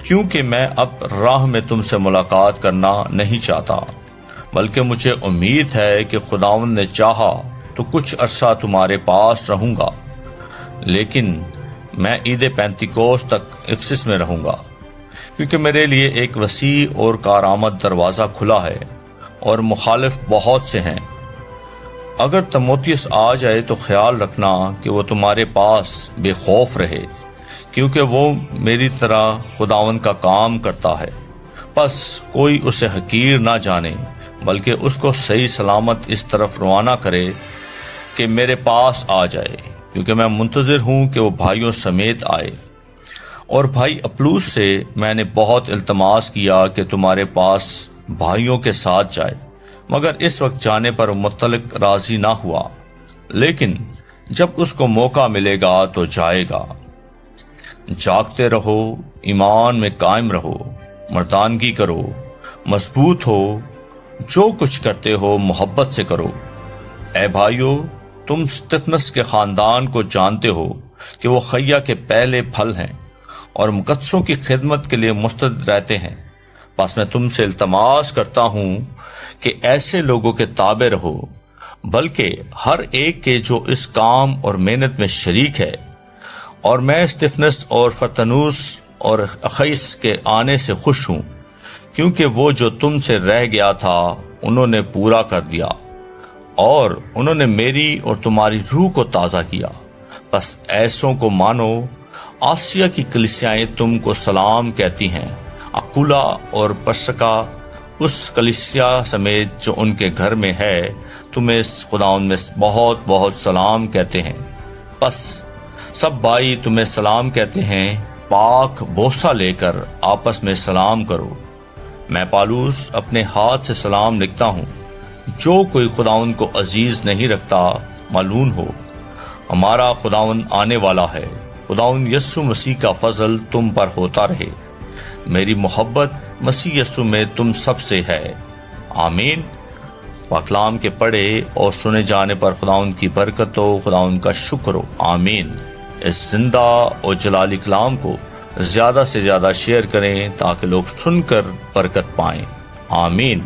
کیونکہ میں اب راہ میں تم سے ملاقات کرنا نہیں چاہتا، بلکہ مجھے امید ہے کہ خداوند نے چاہا تو کچھ عرصہ تمہارے پاس رہوں گا، لیکن میں عید پینتیکوس تک افسس میں رہوں گا، کیونکہ میرے لیے ایک وسیع اور کارآمد دروازہ کھلا ہے اور مخالف بہت سے ہیں۔ اگر تموتیس آ جائے تو خیال رکھنا کہ وہ تمہارے پاس بے خوف رہے، کیونکہ وہ میری طرح خداوند کا کام کرتا ہے۔ پس کوئی اسے حقیر نہ جانے، بلکہ اس کو صحیح سلامت اس طرف روانہ کرے کہ میرے پاس آ جائے، کیونکہ میں منتظر ہوں کہ وہ بھائیوں سمیت آئے۔ اور بھائی اپلوس سے میں نے بہت التماس کیا کہ تمہارے پاس بھائیوں کے ساتھ جائے، مگر اس وقت جانے پر متعلق راضی نہ ہوا، لیکن جب اس کو موقع ملے گا تو جائے گا۔ جاگتے رہو، ایمان میں قائم رہو، مردانگی کرو، مضبوط ہو، جو کچھ کرتے ہو محبت سے کرو۔ اے بھائیو، تم استفنس کے خاندان کو جانتے ہو کہ وہ خیہ کے پہلے پھل ہیں اور مقدسوں کی خدمت کے لیے مستعد رہتے ہیں۔ بس میں تم سے التماس کرتا ہوں کہ ایسے لوگوں کے تابع رہو، بلکہ ہر ایک کے جو اس کام اور محنت میں شریک ہے۔ اور میں استفنس اور فرتنوس اور اخیس کے آنے سے خوش ہوں، کیونکہ وہ جو تم سے رہ گیا تھا انہوں نے پورا کر دیا، اور انہوں نے میری اور تمہاری روح کو تازہ کیا۔ بس ایسوں کو مانو۔ آسیا کی کلیسیائیں تم کو سلام کہتی ہیں۔ اکولا اور پرسکا اس کلیسیا سمیت جو ان کے گھر میں ہے تمہیں خداوند میں بہت بہت سلام کہتے ہیں۔ بس سب بھائی تمہیں سلام کہتے ہیں۔ پاک بوسہ لے کر آپس میں سلام کرو۔ میں پالوس اپنے ہاتھ سے سلام لکھتا ہوں۔ جو کوئی خداوند کو عزیز نہیں رکھتا ملعون ہو۔ ہمارا خداوند آنے والا ہے۔ خداوند یسوع مسیح کا فضل تم پر ہوتا رہے۔ میری محبت مسیح یسوع میں تم سب سے ہے۔ آمین۔ پاکلام کے پڑھے اور سنے جانے پر خداوند کی برکت ہو، خداوند کا شکر ہو۔ آمین۔ اس زندہ اور جلالی کلام کو زیادہ سے زیادہ شیئر کریں تاکہ لوگ سن کر برکت پائیں۔ آمین۔